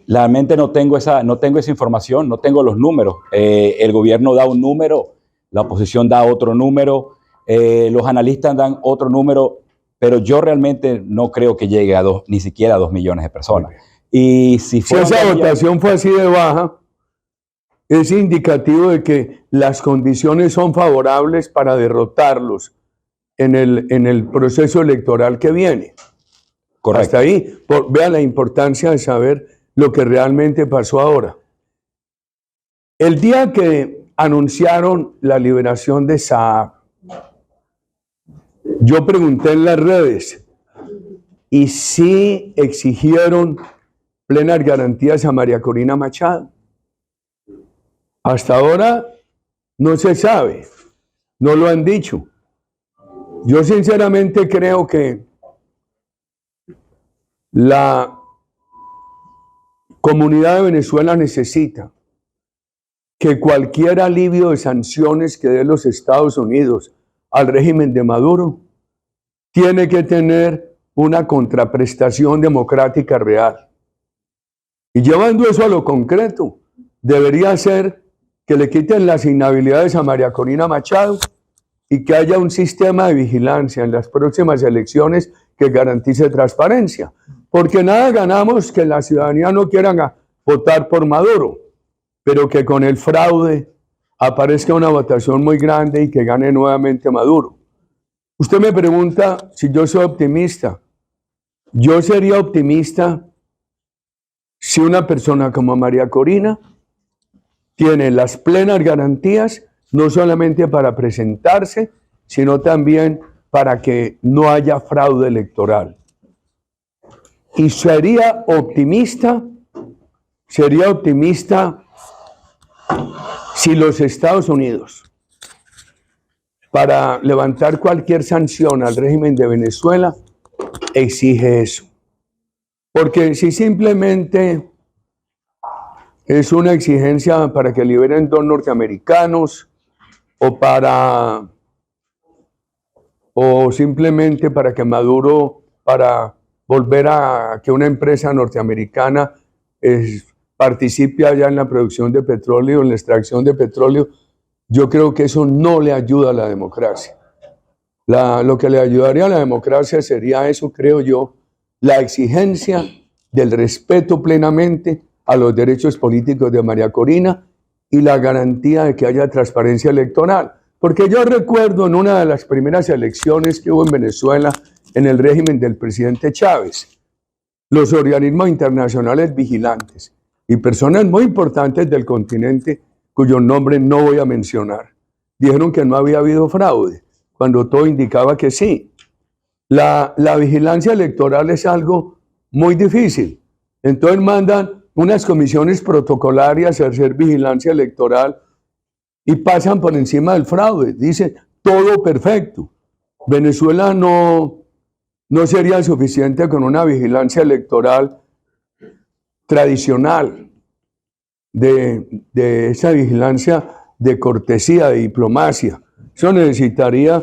Realmente no tengo esa información, no tengo los números. El gobierno da un número, la oposición da otro número, los analistas dan otro número. pero yo realmente no creo que llegue a ni siquiera a 2 millones de personas. Y si esa votación fue así de baja, es indicativo de que las condiciones son favorables para derrotarlos en el proceso electoral que viene. Correcto. Hasta ahí, vea la importancia de saber lo que realmente pasó ahora. El día que anunciaron la liberación de Saab, yo pregunté en las redes y sí exigieron plenas garantías a María Corina Machado. Hasta ahora no se sabe, no lo han dicho. Yo sinceramente creo que la comunidad de Venezuela necesita que cualquier alivio de sanciones que dé los Estados Unidos al régimen de Maduro tiene que tener una contraprestación democrática real. Y llevando eso a lo concreto, debería ser que le quiten las inhabilidades a María Corina Machado y que haya un sistema de vigilancia en las próximas elecciones que garantice transparencia. Porque nada ganamos que la ciudadanía no quiera votar por Maduro, pero que con el fraude aparezca una votación muy grande y que gane nuevamente Maduro. Usted me pregunta si yo soy optimista. Yo sería optimista si una persona como María Corina tiene las plenas garantías, no solamente para presentarse, sino también para que no haya fraude electoral. Y sería optimista si los Estados Unidos, para levantar cualquier sanción al régimen de Venezuela, exige eso. Porque si simplemente es una exigencia para que liberen 2 norteamericanos o simplemente para que Maduro, para volver a que una empresa norteamericana participe allá en la producción de petróleo, en la extracción de petróleo, yo creo que eso no le ayuda a la democracia. Lo que le ayudaría a la democracia sería eso, creo yo, la exigencia del respeto plenamente a los derechos políticos de María Corina y la garantía de que haya transparencia electoral. Porque yo recuerdo en una de las primeras elecciones que hubo en Venezuela, en el régimen del presidente Chávez, los organismos internacionales vigilantes y personas muy importantes del continente, cuyos nombres no voy a mencionar, dijeron que no había habido fraude, cuando todo indicaba que sí. La vigilancia electoral es algo muy difícil. Entonces mandan unas comisiones protocolarias a hacer vigilancia electoral y pasan por encima del fraude. Dicen, todo perfecto. Venezuela no sería suficiente con una vigilancia electoral tradicional, de esa vigilancia de cortesía, de diplomacia. Eso necesitaría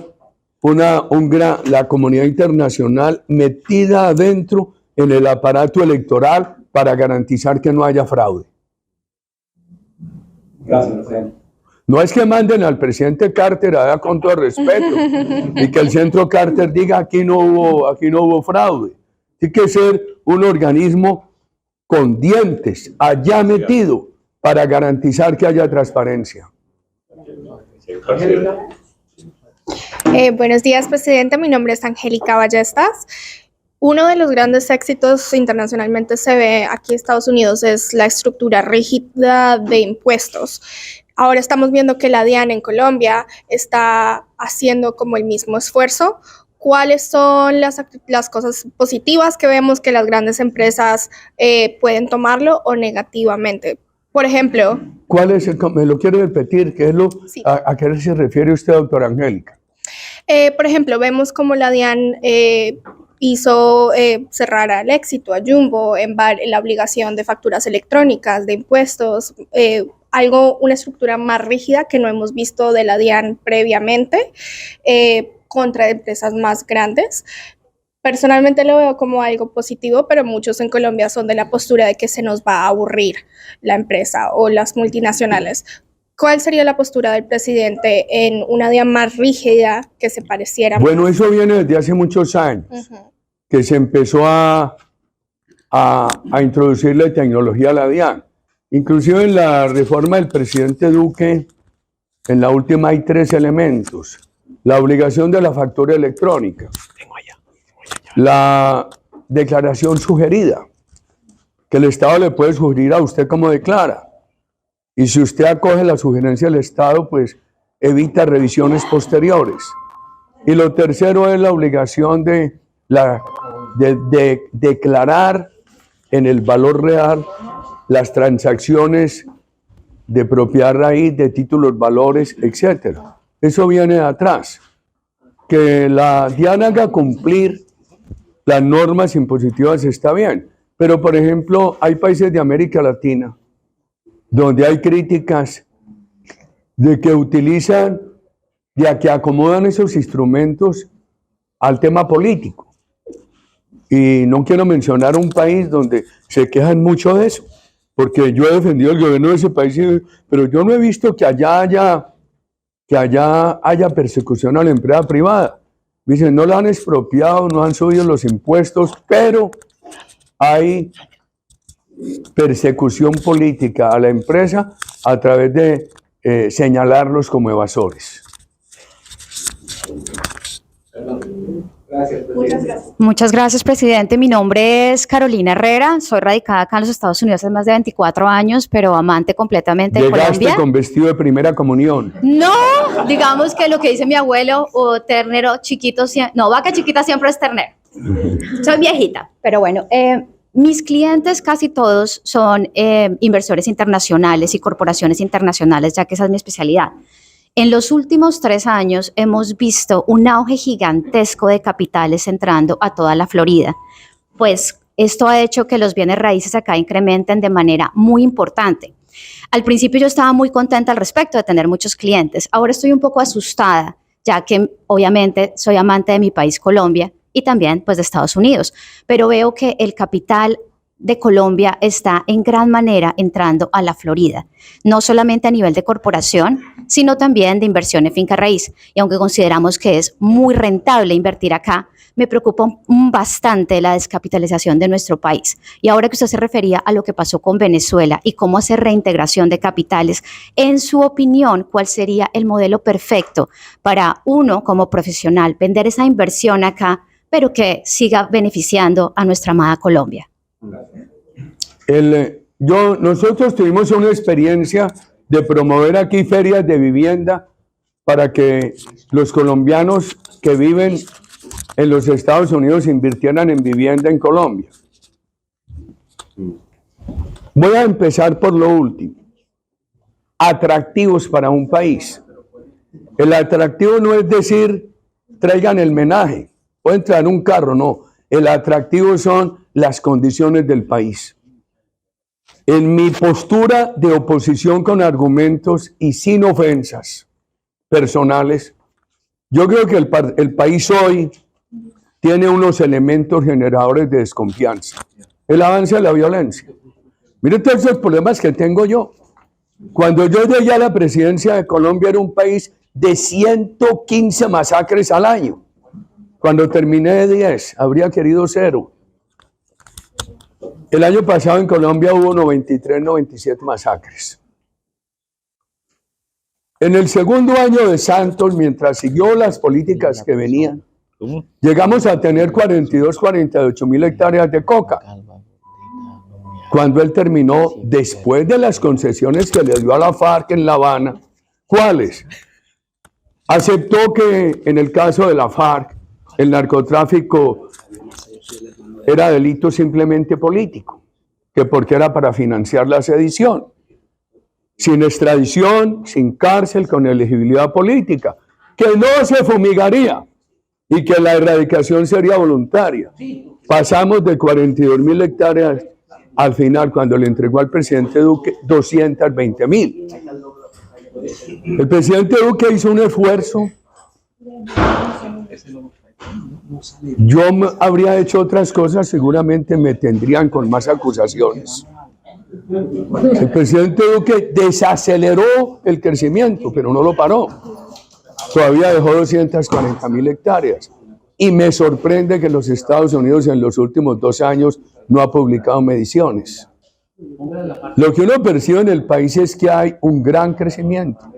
la comunidad internacional metida adentro en el aparato electoral para garantizar que no haya fraude. Gracias, presidente. No es que manden al presidente Carter, con todo respeto, y que el centro Carter diga aquí no hubo fraude. Tiene que ser un organismo con dientes, allá metido, para garantizar que haya transparencia. Buenos días, presidente. Mi nombre es Angélica Ballestas. Uno de los grandes éxitos internacionalmente se ve aquí en Estados Unidos es la estructura rígida de impuestos. Ahora estamos viendo que la DIAN en Colombia está haciendo como el mismo esfuerzo. ¿Cuáles son las cosas positivas que vemos que las grandes empresas pueden tomarlo o negativamente? Por ejemplo... ¿Cuál es me lo quiere repetir? ¿Qué es sí. ¿A qué se refiere usted, doctora Angélica? Por ejemplo, vemos como la DIAN hizo cerrar al Éxito, a Jumbo, en la obligación de facturas electrónicas, de impuestos, una estructura más rígida que no hemos visto de la DIAN previamente contra empresas más grandes. Personalmente lo veo como algo positivo, pero muchos en Colombia son de la postura de que se nos va a aburrir la empresa o las multinacionales. ¿Cuál sería la postura del presidente en una DIAN más rígida que se pareciera? Bueno, eso viene desde hace muchos años, que se empezó a introducirle tecnología a la DIAN. Inclusive en la reforma del presidente Duque, en la última hay 3 elementos. La obligación de la factura electrónica, la declaración sugerida, que el Estado le puede sugerir a usted cómo declara. Y si usted acoge la sugerencia del Estado, pues evita revisiones posteriores. Y lo tercero es la obligación de declarar en el valor real las transacciones de propiedad raíz, de títulos, valores, etc. Eso viene de atrás. Que la DIAN haga cumplir las normas impositivas está bien, pero por ejemplo hay países de América Latina donde hay críticas de que utilizan, de que acomodan esos instrumentos al tema político. Y no quiero mencionar un país donde se quejan mucho de eso, porque yo he defendido el gobierno de ese país, pero yo no he visto que allá haya persecución a la empresa privada. Dicen, no la han expropiado, no han subido los impuestos, pero hay persecución política a la empresa a través de señalarlos como evasores. Muchas gracias, presidente. Mi nombre es Carolina Herrera, soy radicada acá en los Estados Unidos hace más de 24 años, pero amante completamente de Colombia. ¿Llegaste con vestido de primera comunión? No, digamos que lo que dice mi abuelo, o ternero chiquito, no, vaca chiquita siempre es ternero. Soy viejita, pero bueno, mis clientes casi todos son inversores internacionales y corporaciones internacionales, ya que esa es mi especialidad. En los últimos 3 años hemos visto un auge gigantesco de capitales entrando a toda la Florida, pues esto ha hecho que los bienes raíces acá incrementen de manera muy importante. Al principio yo estaba muy contenta al respecto de tener muchos clientes, ahora estoy un poco asustada, ya que obviamente soy amante de mi país Colombia y también pues de Estados Unidos, pero veo que el capital de Colombia está en gran manera entrando a la Florida, no solamente a nivel de corporación, sino también de inversión en finca raíz. Y aunque consideramos que es muy rentable invertir acá, me preocupa bastante la descapitalización de nuestro país. Y ahora que usted se refería a lo que pasó con Venezuela y cómo hacer reintegración de capitales, en su opinión, ¿cuál sería el modelo perfecto para uno como profesional vender esa inversión acá, pero que siga beneficiando a nuestra amada Colombia? Nosotros tuvimos una experiencia de promover aquí ferias de vivienda para que los colombianos que viven en los Estados Unidos invirtieran en vivienda en Colombia. Voy a empezar por lo último. Atractivos para un país. El atractivo no es decir, traigan el menaje, pueden traer un carro, no. El atractivo son las condiciones del país. En mi postura de oposición con argumentos y sin ofensas personales, yo creo que el país hoy tiene unos elementos generadores de desconfianza. El avance de la violencia. Miren todos esos problemas que tengo yo. Cuando yo llegué a la presidencia de Colombia era un país de 115 masacres al año. Cuando terminé de 10, habría querido 0. El año pasado en Colombia hubo 93, 97 masacres. En el segundo año de Santos, mientras siguió las políticas que venían, llegamos a tener 42, 48 mil hectáreas de coca. Cuando él terminó, después de las concesiones que le dio a la FARC en La Habana, ¿cuáles? Aceptó que en el caso de la FARC, el narcotráfico era delito simplemente político, que porque era para financiar la sedición, sin extradición, sin cárcel, con elegibilidad política, que no se fumigaría y que la erradicación sería voluntaria. Pasamos de 42 mil hectáreas al final, cuando le entregó al presidente Duque 220 mil. El presidente Duque hizo un esfuerzo. Yo habría hecho otras cosas, seguramente me tendrían con más acusaciones. El presidente Duque desaceleró el crecimiento, pero no lo paró. Todavía dejó 240.000 hectáreas. Y me sorprende que los Estados Unidos en los últimos 2 años no ha publicado mediciones. Lo que uno percibe en el país es que hay un gran crecimiento.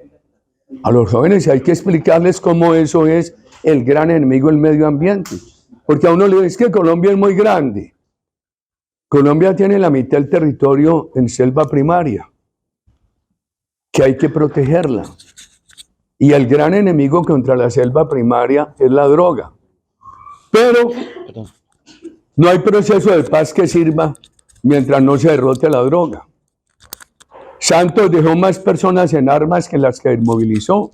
A los jóvenes hay que explicarles cómo eso es el gran enemigo del medio ambiente. Porque a uno le dice que Colombia es muy grande. Colombia tiene la mitad del territorio en selva primaria, que hay que protegerla. Y el gran enemigo contra la selva primaria es la droga. Pero no hay proceso de paz que sirva mientras no se derrote la droga. Santos dejó más personas en armas que las que movilizó.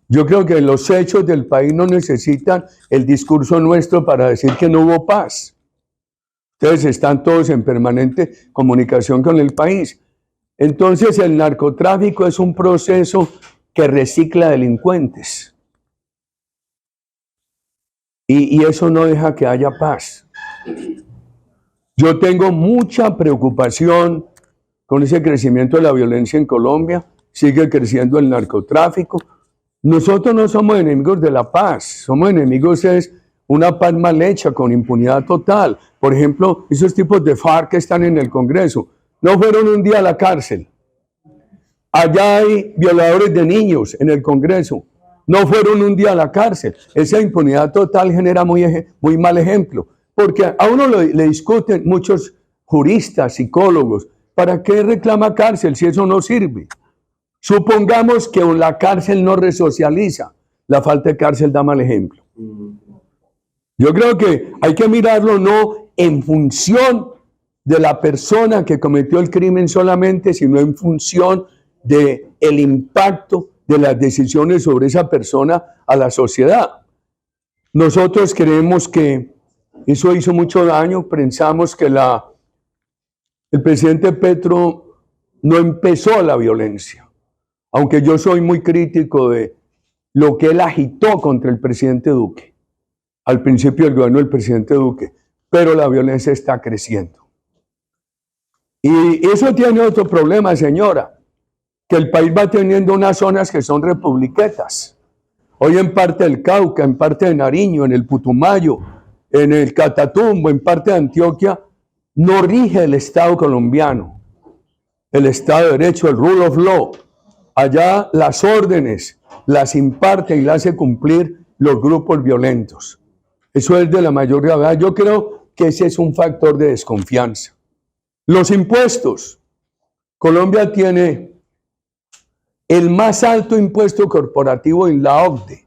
Yo creo que los hechos del país no necesitan el discurso nuestro para decir que no hubo paz. Entonces están todos en permanente comunicación con el país. Entonces el narcotráfico es un proceso que recicla delincuentes. Y eso no deja que haya paz. Yo tengo mucha preocupación con ese crecimiento de la violencia en Colombia. Sigue creciendo el narcotráfico. Nosotros no somos enemigos de la paz. Somos enemigos es una paz mal hecha, con impunidad total. Por ejemplo, esos tipos de FARC que están en el Congreso no fueron un día a la cárcel. Allá hay violadores de niños en el Congreso. No fueron un día a la cárcel. Esa impunidad total genera muy mal ejemplo. Porque a uno le discuten muchos juristas, psicólogos. ¿Para qué reclama cárcel si eso no sirve? Supongamos que la cárcel no resocializa. La falta de cárcel da mal ejemplo. Yo creo que hay que mirarlo no en función de la persona que cometió el crimen solamente, sino en función del impacto de las decisiones sobre esa persona a la sociedad. Nosotros creemos que eso hizo mucho daño. Pensamos que el presidente Petro no empezó la violencia, aunque yo soy muy crítico de lo que él agitó contra el presidente Duque, al principio del gobierno del presidente Duque, pero la violencia está creciendo. Y eso tiene otro problema, señora, que el país va teniendo unas zonas que son republiquetas. Hoy en parte del Cauca, en parte de Nariño, en el Putumayo, en el Catatumbo, en parte de Antioquia, no rige el Estado colombiano, el Estado de Derecho, el rule of law. Allá las órdenes las imparte y las hace cumplir los grupos violentos. Eso es de la mayor gravedad. Yo creo que ese es un factor de desconfianza. Los impuestos. Colombia tiene el más alto impuesto corporativo en la OCDE.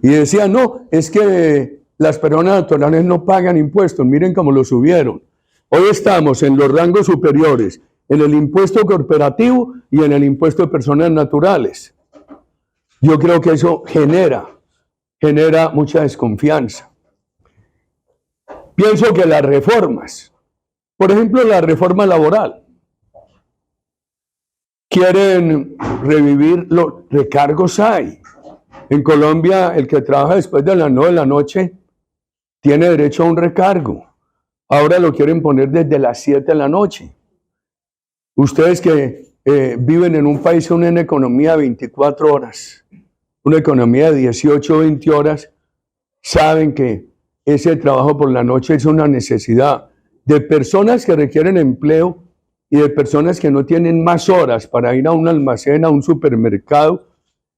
Y decía, no, es que las personas naturales no pagan impuestos. Miren cómo lo subieron. Hoy estamos en los rangos superiores, en el impuesto corporativo y en el impuesto de personas naturales. Yo creo que eso genera mucha desconfianza. Pienso que las reformas, por ejemplo, la reforma laboral, quieren revivir los recargos hay. En Colombia, el que trabaja después de las 9 de la noche tiene derecho a un recargo. Ahora lo quieren poner desde las 7 de la noche. Ustedes que viven en un país, una economía de 24 horas, una economía de 18 o 20 horas, saben que ese trabajo por la noche es una necesidad de personas que requieren empleo y de personas que no tienen más horas para ir a un almacén, a un supermercado,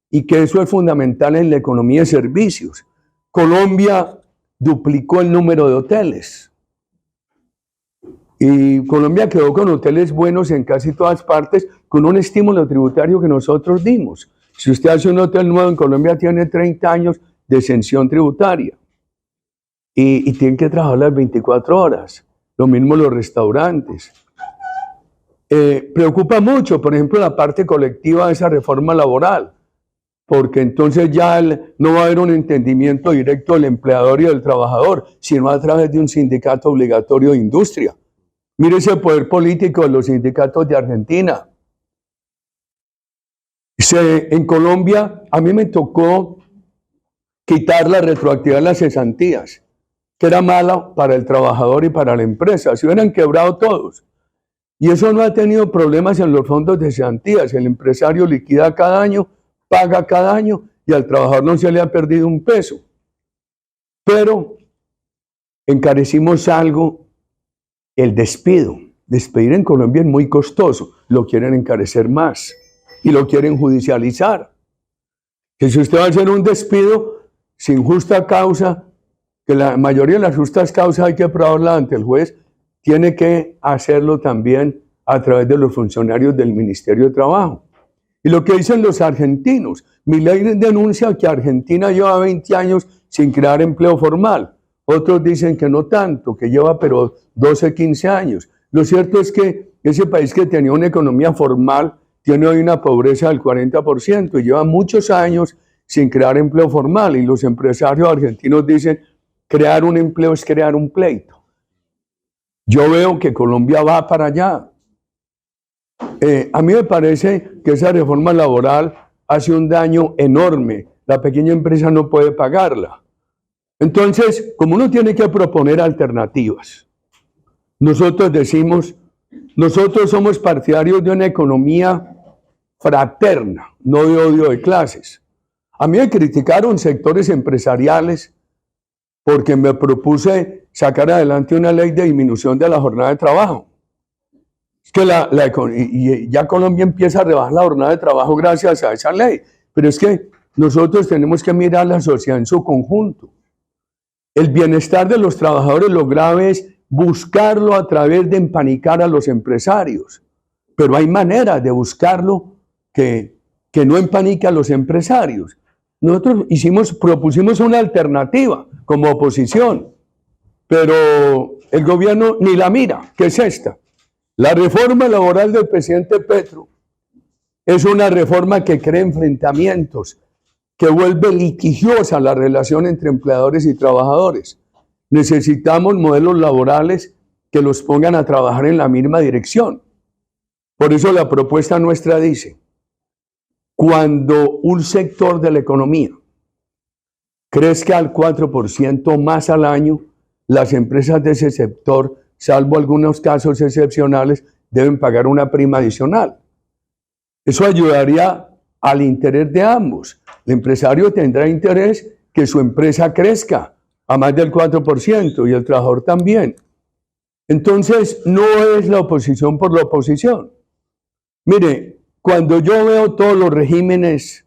y que eso es fundamental en la economía de servicios. Colombia duplicó el número de hoteles. Y Colombia quedó con hoteles buenos en casi todas partes, con un estímulo tributario que nosotros dimos. Si usted hace un hotel nuevo en Colombia, tiene 30 años de exención tributaria. Y tienen que trabajar las 24 horas. Lo mismo los restaurantes. Preocupa mucho, por ejemplo, la parte colectiva de esa reforma laboral, porque entonces ya no va a haber un entendimiento directo del empleador y del trabajador, sino a través de un sindicato obligatorio de industria. Mire ese poder político de los sindicatos de Argentina. En Colombia, a mí me tocó quitar la retroactividad de las cesantías, que era mala para el trabajador y para la empresa. Se hubieran quebrado todos. Y eso no ha tenido problemas en los fondos de cesantías. El empresario liquida cada año, paga cada año y al trabajador no se le ha perdido un peso. Pero encarecimos algo, el despido. Despedir en Colombia es muy costoso, lo quieren encarecer más y lo quieren judicializar. Que si usted va a hacer un despido sin justa causa, que la mayoría de las justas causas hay que probarla ante el juez, tiene que hacerlo también a través de los funcionarios del Ministerio de Trabajo. Y lo que dicen los argentinos, Milei denuncia que Argentina lleva 20 años sin crear empleo formal. Otros dicen que no tanto, que lleva pero 12, 15 años. Lo cierto es que ese país que tenía una economía formal tiene hoy una pobreza del 40% y lleva muchos años sin crear empleo formal. Y los empresarios argentinos dicen, crear un empleo es crear un pleito. Yo veo que Colombia va para allá. A mí me parece que esa reforma laboral hace un daño enorme. La pequeña empresa no puede pagarla. Entonces, como uno tiene que proponer alternativas, nosotros decimos, nosotros somos partidarios de una economía fraterna, no de odio de clases. A mí me criticaron sectores empresariales porque me propuse sacar adelante una ley de disminución de la jornada de trabajo. Es que y ya Colombia empieza a rebajar la jornada de trabajo gracias a esa ley, pero es que nosotros tenemos que mirar la sociedad en su conjunto. El bienestar de los trabajadores, lo grave es buscarlo a través de empanicar a los empresarios, pero hay maneras de buscarlo que no empanique a los empresarios. Nosotros propusimos una alternativa como oposición, pero el gobierno ni la mira. ¿Qué es esta? La reforma laboral del presidente Petro es una reforma que crea enfrentamientos, que vuelve litigiosa la relación entre empleadores y trabajadores. Necesitamos modelos laborales que los pongan a trabajar en la misma dirección. Por eso la propuesta nuestra dice, cuando un sector de la economía crezca al 4% más al año, las empresas de ese sector, salvo algunos casos excepcionales, deben pagar una prima adicional. Eso ayudaría al interés de ambos. El empresario tendrá interés que su empresa crezca a más del 4% y el trabajador también. Entonces, no es la oposición por la oposición. Mire, cuando yo veo todos los regímenes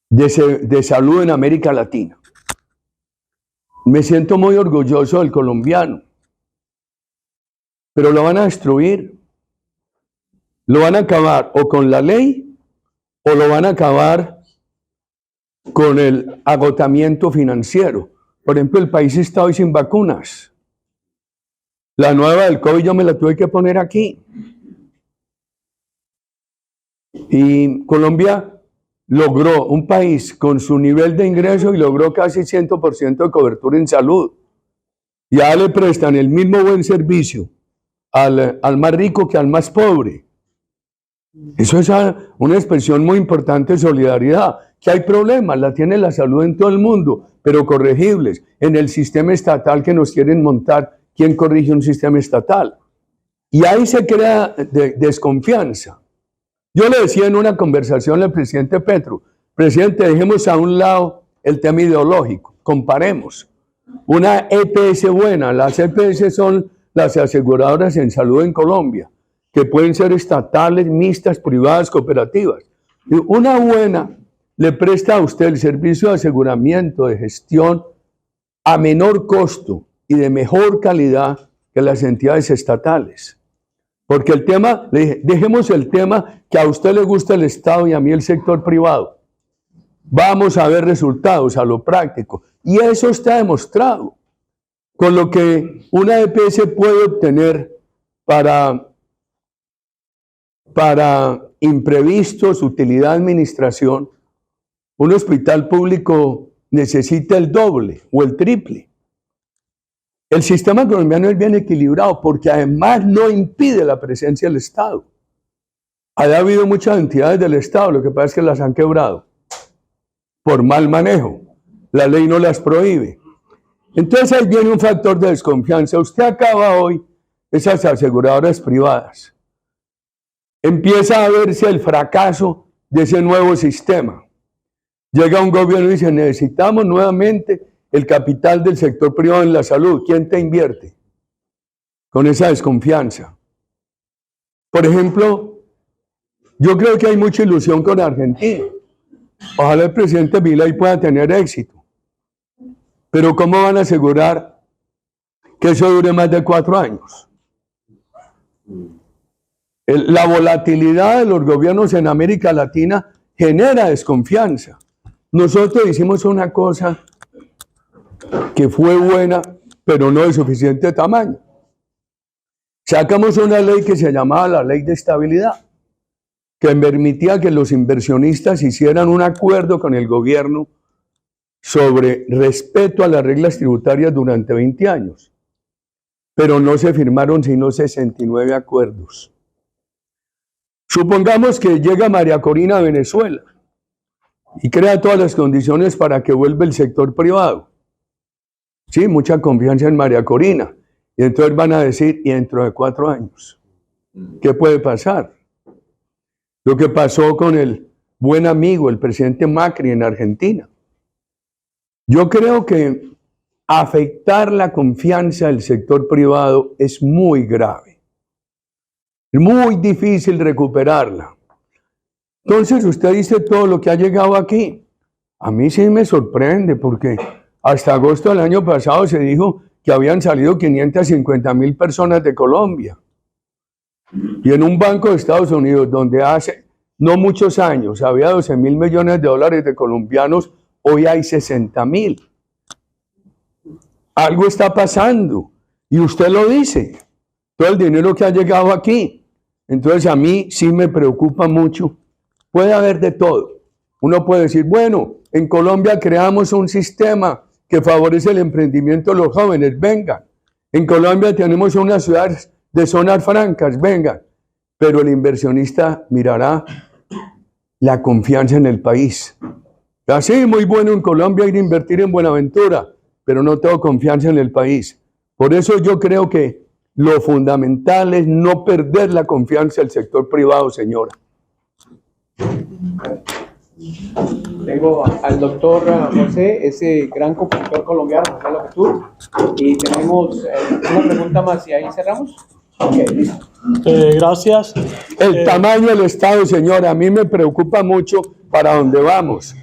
de salud en América Latina, me siento muy orgulloso del colombiano, pero lo van a destruir. Lo van a acabar o con la ley o lo van a acabar con el agotamiento financiero. Por ejemplo, el país está hoy sin vacunas. La nueva del COVID yo me la tuve que poner aquí. Y Colombia logró, un país con su nivel de ingreso, y logró casi 100% de cobertura en salud. Ya le prestan el mismo buen servicio al más rico que al más pobre. Eso es una expresión muy importante de solidaridad. Que hay problemas, la tiene la salud en todo el mundo, pero corregibles. En el sistema estatal que nos quieren montar, ¿quién corrige un sistema estatal? Y ahí se crea desconfianza. Yo le decía en una conversación al presidente Petro, presidente, dejemos a un lado el tema ideológico, comparemos. Una EPS buena, las EPS son las aseguradoras en salud en Colombia, que pueden ser estatales, mixtas, privadas, cooperativas. Y una buena le presta a usted el servicio de aseguramiento, de gestión, a menor costo y de mejor calidad que las entidades estatales. Porque el tema, le dije, dejemos el tema que a usted le gusta el Estado y a mí el sector privado. Vamos a ver resultados a lo práctico. Y eso está demostrado. Con lo que una EPS puede obtener para imprevistos, utilidad, administración, un hospital público necesita el doble o el triple. El sistema colombiano es bien equilibrado porque además no impide la presencia del Estado. Ha habido muchas entidades del Estado, lo que pasa es que las han quebrado por mal manejo. La ley no las prohíbe. Entonces ahí viene un factor de desconfianza. Usted acaba hoy esas aseguradoras privadas. Empieza a verse el fracaso de ese nuevo sistema. Llega un gobierno y dice, necesitamos nuevamente el capital del sector privado en la salud. ¿Quién te invierte? Con esa desconfianza. Por ejemplo, yo creo que hay mucha ilusión con Argentina. Ojalá el presidente Milei pueda tener éxito. Pero ¿cómo van a asegurar que eso dure más de 4 años? La volatilidad de los gobiernos en América Latina genera desconfianza. Nosotros hicimos una cosa que fue buena, pero no de suficiente tamaño. Sacamos una ley que se llamaba la Ley de Estabilidad, que permitía que los inversionistas hicieran un acuerdo con el gobierno sobre respeto a las reglas tributarias durante 20 años. Pero no se firmaron sino 69 acuerdos. Supongamos que llega María Corina a Venezuela y crea todas las condiciones para que vuelva el sector privado. Sí, mucha confianza en María Corina. Y entonces van a decir, y dentro de 4 años, ¿qué puede pasar? Lo que pasó con el buen amigo, el presidente Macri en Argentina. Yo creo que afectar la confianza del sector privado es muy grave. Es muy difícil recuperarla. Entonces usted dice todo lo que ha llegado aquí. A mí sí me sorprende porque hasta agosto del año pasado se dijo que habían salido 550.000 personas de Colombia. Y en un banco de Estados Unidos donde hace no muchos años había 12.000 millones de dólares de colombianos, hoy hay 60.000. Algo está pasando y usted lo dice. Todo el dinero que ha llegado aquí. Entonces a mí sí me preocupa mucho. Puede haber de todo. Uno puede decir, bueno, en Colombia creamos un sistema que favorece el emprendimiento de los jóvenes, vengan. En Colombia tenemos unas ciudades de zonas francas, vengan. Pero el inversionista mirará la confianza en el país. Así, muy bueno en Colombia ir a invertir en Buenaventura, pero no tengo confianza en el país. Por eso yo creo que lo fundamental es no perder la confianza del sector privado, señora. Tengo al doctor José, ese gran compositor colombiano, José Loctur, y tenemos una pregunta más y ahí cerramos. Okay, listo. Gracias. El tamaño del Estado, señora, a mí me preocupa mucho para dónde vamos,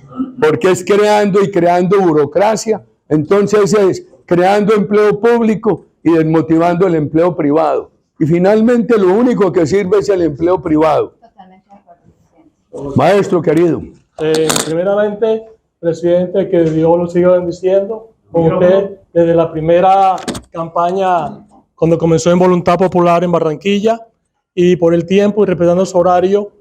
porque es creando y creando burocracia, entonces es creando empleo público y desmotivando el empleo privado. Y finalmente lo único que sirve es el empleo privado. Totalmente de acuerdo, presidente. Maestro querido. Primeramente, presidente, que Dios lo siga bendiciendo con usted desde la primera campaña cuando comenzó en Voluntad Popular en Barranquilla y por el tiempo y respetando su horario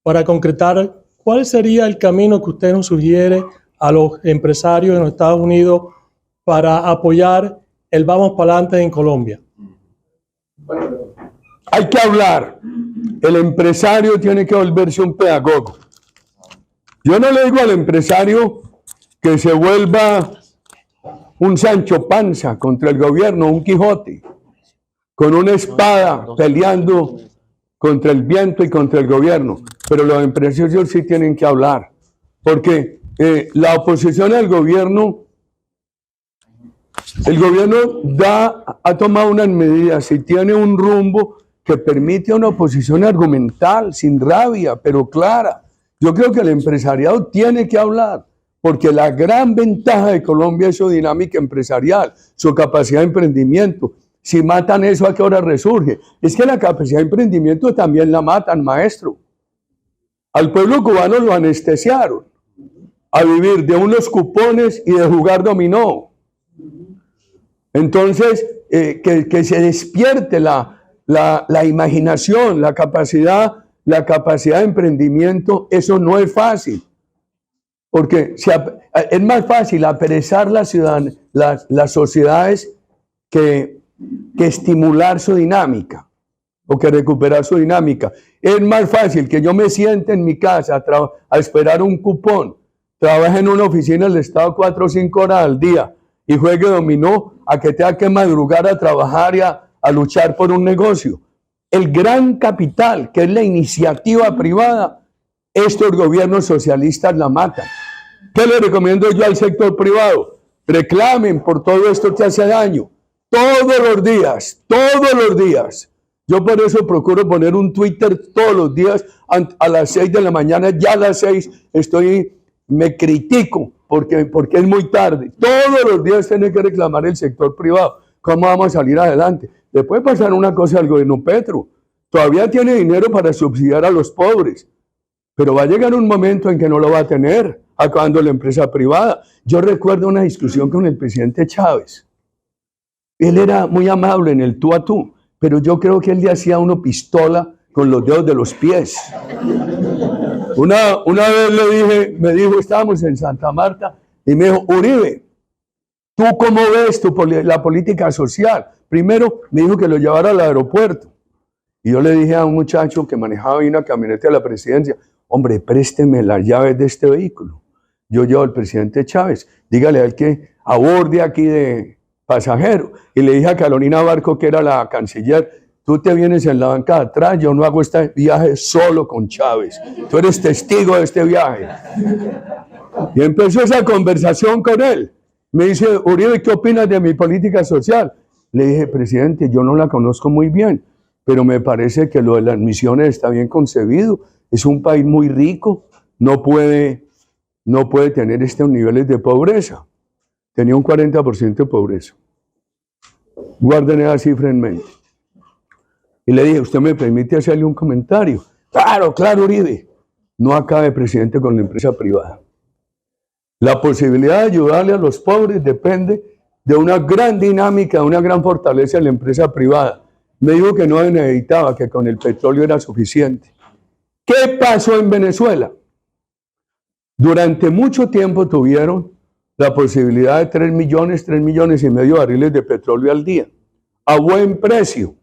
para concretar cuál sería el camino que usted nos sugiere a los empresarios de los Estados Unidos para apoyar el Vamos para adelante en Colombia. Hay que hablar. El empresario tiene que volverse un pedagogo. Yo no le digo al empresario que se vuelva un Sancho Panza contra el gobierno, un Quijote, con una espada peleando contra el viento y contra el gobierno. Pero los empresarios sí tienen que hablar, porque la oposición al gobierno, el gobierno ha tomado unas medidas y tiene un rumbo que permite una oposición argumental, sin rabia, pero clara. Yo creo que el empresariado tiene que hablar, porque la gran ventaja de Colombia es su dinámica empresarial, su capacidad de emprendimiento. Si matan eso, ¿a qué hora resurge? Es que la capacidad de emprendimiento también la matan, maestro. Al pueblo cubano lo anestesiaron a vivir de unos cupones y de jugar dominó. Entonces, que se despierte la imaginación, la capacidad de emprendimiento, eso no es fácil. Porque es más fácil aperezar las sociedades que estimular su dinámica o que recuperar su dinámica. Es más fácil que yo me siente en mi casa a esperar un cupón, trabaje en una oficina del Estado 4 o 5 horas al día y juegue dominó, a que tenga que madrugar a trabajar y a a luchar por un negocio. El gran capital, que es la iniciativa privada, estos gobiernos socialistas la matan. ¿Qué le recomiendo yo al sector privado? Reclamen por todo esto que hace daño. Todos los días, todos los días. Yo por eso procuro poner un Twitter todos los días a las 6 de la mañana, ya a las 6 me critico porque es muy tarde. Todos los días tiene que reclamar el sector privado. ¿Cómo vamos a salir adelante? Le puede pasar una cosa al gobierno Petro. Todavía tiene dinero para subsidiar a los pobres, pero va a llegar un momento en que no lo va a tener, acabando la empresa privada. Yo recuerdo una discusión con el presidente Chávez. Él era muy amable en el tú a tú, pero yo creo que él le hacía a uno pistola con los dedos de los pies. Una vez me dijo, estábamos en Santa Marta, y me dijo, Uribe, ¿tú cómo ves la política social? Primero me dijo que lo llevara al aeropuerto. Y yo le dije a un muchacho que manejaba una camioneta de la presidencia, hombre, présteme las llaves de este vehículo. Yo llevo al presidente Chávez, dígale a él que aborde aquí de pasajero. Y le dije a Carolina Barco, que era la canciller, tú te vienes en la banca de atrás, yo no hago este viaje solo con Chávez. Tú eres testigo de este viaje. Y empezó esa conversación con él. Me dice, Uribe, ¿qué opinas de mi política social? Le dije, presidente, yo no la conozco muy bien, pero me parece que lo de las misiones está bien concebido. Es un país muy rico, no puede tener estos niveles de pobreza. Tenía un 40% de pobreza. Guarden esa cifra en mente. Y le dije, ¿usted me permite hacerle un comentario? Claro, claro, Uribe. No acabe, presidente, con la empresa privada. La posibilidad de ayudarle a los pobres depende de una gran dinámica, de una gran fortaleza en la empresa privada. Me dijo que no necesitaba, que con el petróleo era suficiente. ¿Qué pasó en Venezuela? Durante mucho tiempo tuvieron la posibilidad de 3 millones y medio de barriles de petróleo al día, a buen precio.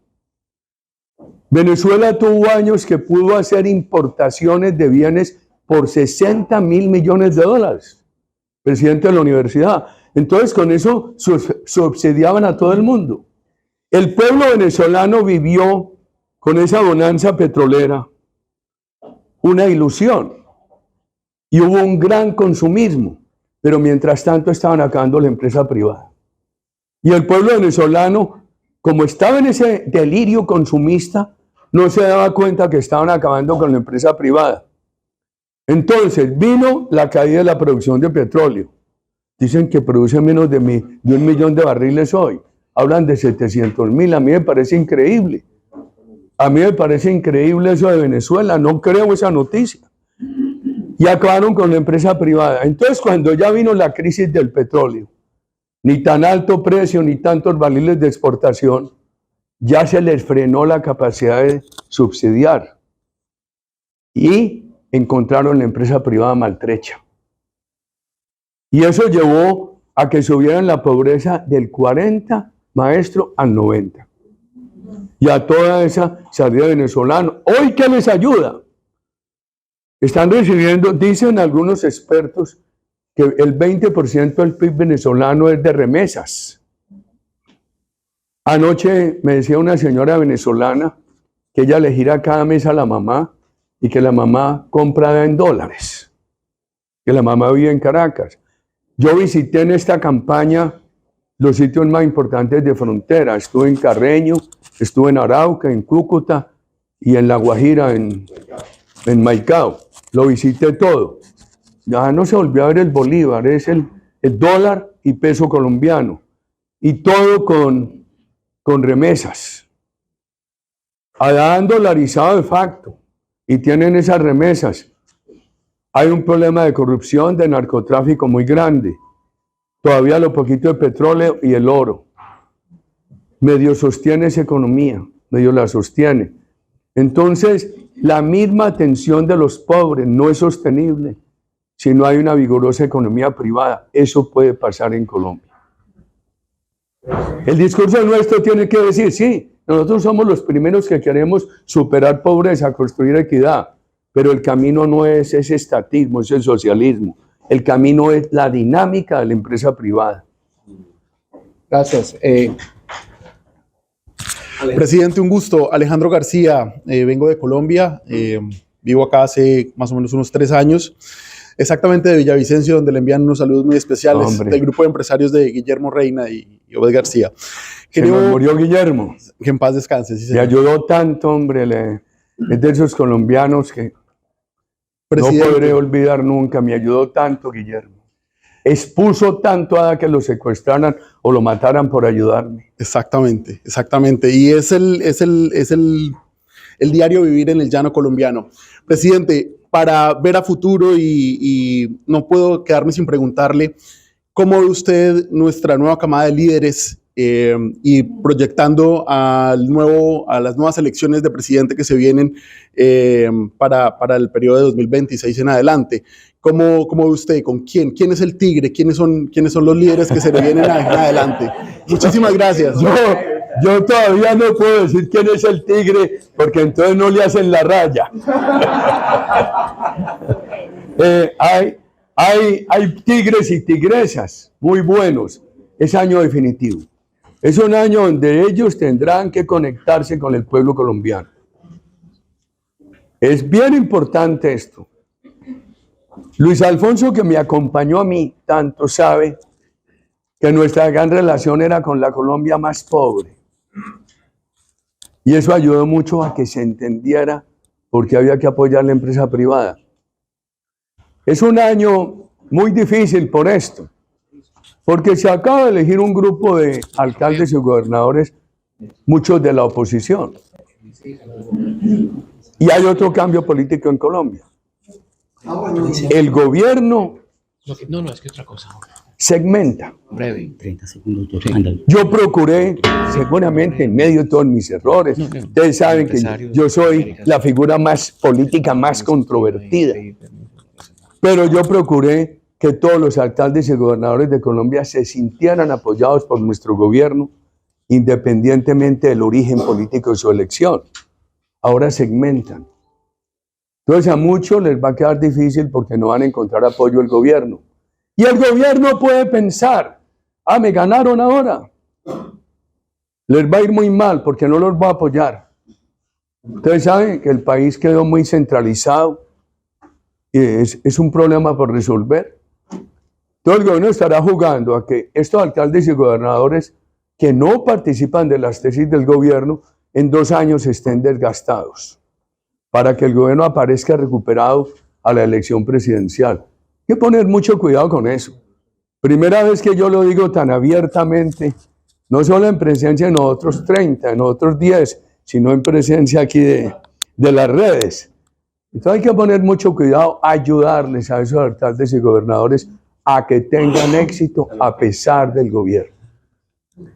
Venezuela tuvo años que pudo hacer importaciones de bienes por 60 mil millones de dólares. Presidente de la universidad. Entonces con eso subsidiaban a todo el mundo. El pueblo venezolano vivió con esa bonanza petrolera una ilusión y hubo un gran consumismo, pero mientras tanto estaban acabando la empresa privada. Y el pueblo venezolano, como estaba en ese delirio consumista, no se daba cuenta que estaban acabando con la empresa privada. Entonces vino la caída de la producción de petróleo. Dicen que produce menos de 1 millón de barriles hoy. Hablan de 700.000. A mí me parece increíble. A mí me parece increíble eso de Venezuela. No creo esa noticia. Y acabaron con la empresa privada. Entonces, cuando ya vino la crisis del petróleo, ni tan alto precio, ni tantos barriles de exportación, ya se les frenó la capacidad de subsidiar. Y encontraron la empresa privada maltrecha. Y eso llevó a que subieran la pobreza del 40, maestro, al 90. Y a toda esa salida venezolana. ¿Hoy qué les ayuda? Están recibiendo, dicen algunos expertos, que el 20% del PIB venezolano es de remesas. Anoche me decía una señora venezolana que ella le gira cada mes a la mamá y que la mamá compra en dólares, que la mamá vive en Caracas. Yo visité en esta campaña los sitios más importantes de frontera. Estuve en Carreño, estuve en Arauca, en Cúcuta y en La Guajira, en Maicao. Lo visité todo. Ya no se volvió a ver el bolívar, es el dólar y peso colombiano. Y todo con remesas. Han dolarizado de facto y tienen esas remesas. Hay un problema de corrupción, de narcotráfico muy grande. Todavía lo poquito de petróleo y el oro. Medio sostiene esa economía, medio la sostiene. Entonces, la misma atención de los pobres no es sostenible si no hay una vigorosa economía privada. Eso puede pasar en Colombia. El discurso nuestro tiene que decir, sí, nosotros somos los primeros que queremos superar pobreza, construir equidad. Pero el camino no es ese estatismo, es el socialismo. El camino es la dinámica de la empresa privada. Gracias. Presidente, un gusto. Alejandro García, vengo de Colombia, vivo acá hace más o menos unos 3 años, exactamente de Villavicencio, donde le envían unos saludos muy especiales del grupo de empresarios de Guillermo Reina y Obed García. Se nos murió Guillermo. Que en paz descanse. Sí, me ayudó tanto, hombre, es de esos colombianos que no podré olvidar nunca, me ayudó tanto Guillermo. Expuso tanto a que lo secuestraran o lo mataran por ayudarme. Exactamente, exactamente. Y es el diario vivir en el llano colombiano. Presidente, para ver a futuro y no puedo quedarme sin preguntarle, ¿cómo ve usted nuestra nueva camada de líderes y proyectando a las nuevas elecciones de presidente que se vienen para el periodo de 2026 en adelante? ¿Cómo ve usted? ¿Con quién? ¿Quién es el tigre? ¿Quiénes son los líderes que se le vienen en adelante? Muchísimas gracias. Yo todavía no puedo decir quién es el tigre, porque entonces no le hacen la raya. Hay tigres y tigresas muy buenos. Es año definitivo. Es un año donde ellos tendrán que conectarse con el pueblo colombiano. Es bien importante esto. Luis Alfonso, que me acompañó a mí, tanto sabe que nuestra gran relación era con la Colombia más pobre. Y eso ayudó mucho a que se entendiera por qué había que apoyar la empresa privada. Es un año muy difícil por esto, porque se acaba de elegir un grupo de alcaldes y gobernadores, muchos de la oposición. Y hay otro cambio político en Colombia. El gobierno segmenta. Breve, 30 segundos. Yo procuré, seguramente en medio de todos mis errores, ustedes saben que yo soy la figura más política, más controvertida, pero yo procuré que todos los alcaldes y gobernadores de Colombia se sintieran apoyados por nuestro gobierno, independientemente del origen político de su elección. Ahora segmentan. Entonces a muchos les va a quedar difícil porque no van a encontrar apoyo del gobierno. Y el gobierno puede pensar, me ganaron ahora. Les va a ir muy mal porque no los va a apoyar. Ustedes saben que el país quedó muy centralizado y es un problema por resolver. Todo el gobierno estará jugando a que estos alcaldes y gobernadores que no participan de las tesis del gobierno en 2 años estén desgastados, para que el gobierno aparezca recuperado a la elección presidencial. Hay que poner mucho cuidado con eso. Primera vez que yo lo digo tan abiertamente, no solo en presencia de nosotros 30, de nosotros 10, sino en presencia aquí de las redes. Entonces hay que poner mucho cuidado, ayudarles a esos alcaldes y gobernadores a que tengan éxito a pesar del gobierno.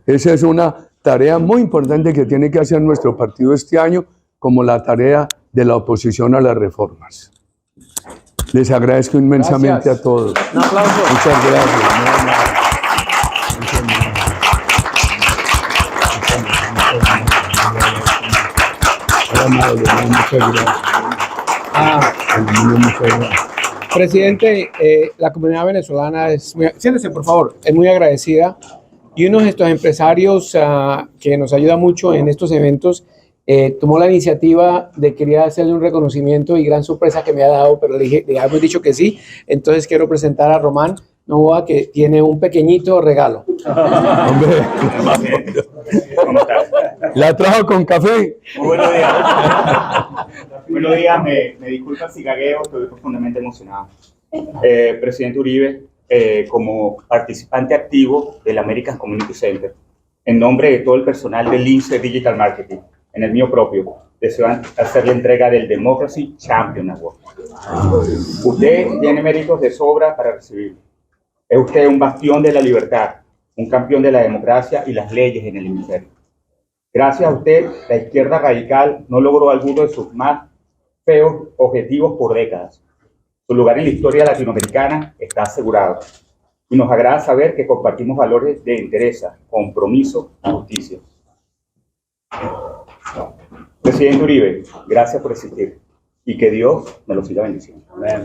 Esa es una tarea muy importante que tiene que hacer nuestro partido este año, como la tarea de la oposición a las reformas. Les agradezco inmensamente a todos. Un aplauso. Muchas gracias. Presidente, la comunidad venezolana siéntese por favor, es muy agradecida, y uno de estos empresarios que nos ayuda mucho en estos eventos tomó la iniciativa de querer hacerle un reconocimiento, y gran sorpresa que me ha dado, pero le hemos dicho que sí. Entonces quiero presentar a Román Novoa, que tiene un pequeñito regalo. Hombre, ¿la trajo con café? Muy buenos días. Buenos días, me disculpa si gagueo, estoy profundamente emocionado. Presidente Uribe, como participante activo del American Community Center, en nombre de todo el personal del Lince Digital Marketing, en el mío propio, deseo hacer la entrega del Democracy Champion Award. Usted tiene méritos de sobra para recibirlo. Es usted un bastión de la libertad, un campeón de la democracia y las leyes en el hemisferio. Gracias a usted, la izquierda radical no logró alguno de sus más feos objetivos por décadas. Su lugar en la historia latinoamericana está asegurado. Y nos agrada saber que compartimos valores de entereza, compromiso y justicia. Presidente Uribe, gracias por existir. Y que Dios me lo siga bendiciendo. Amén.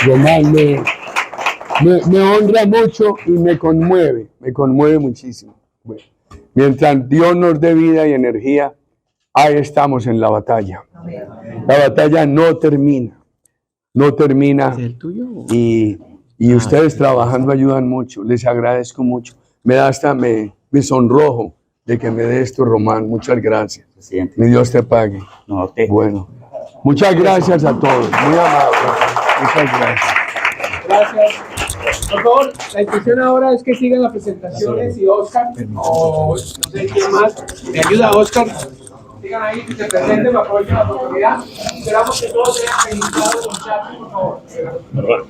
Román, Me honra mucho y me conmueve muchísimo. Bueno, mientras Dios nos dé vida y energía, ahí estamos en la batalla. La batalla no termina, y ustedes trabajando ayudan mucho, les agradezco mucho. Me sonrojo de que me dé esto, Román. Muchas gracias. Mi Dios te pague. No, te. Bueno, muchas gracias a todos, muy amables. Muchas gracias. Gracias. Por favor, la intención ahora es que sigan las presentaciones y Oscar, o no sé quién más, me ayuda Oscar. Sigan ahí, que se presenten, me apoyen la oportunidad. Esperamos que todos hayan registrado los chats, por favor.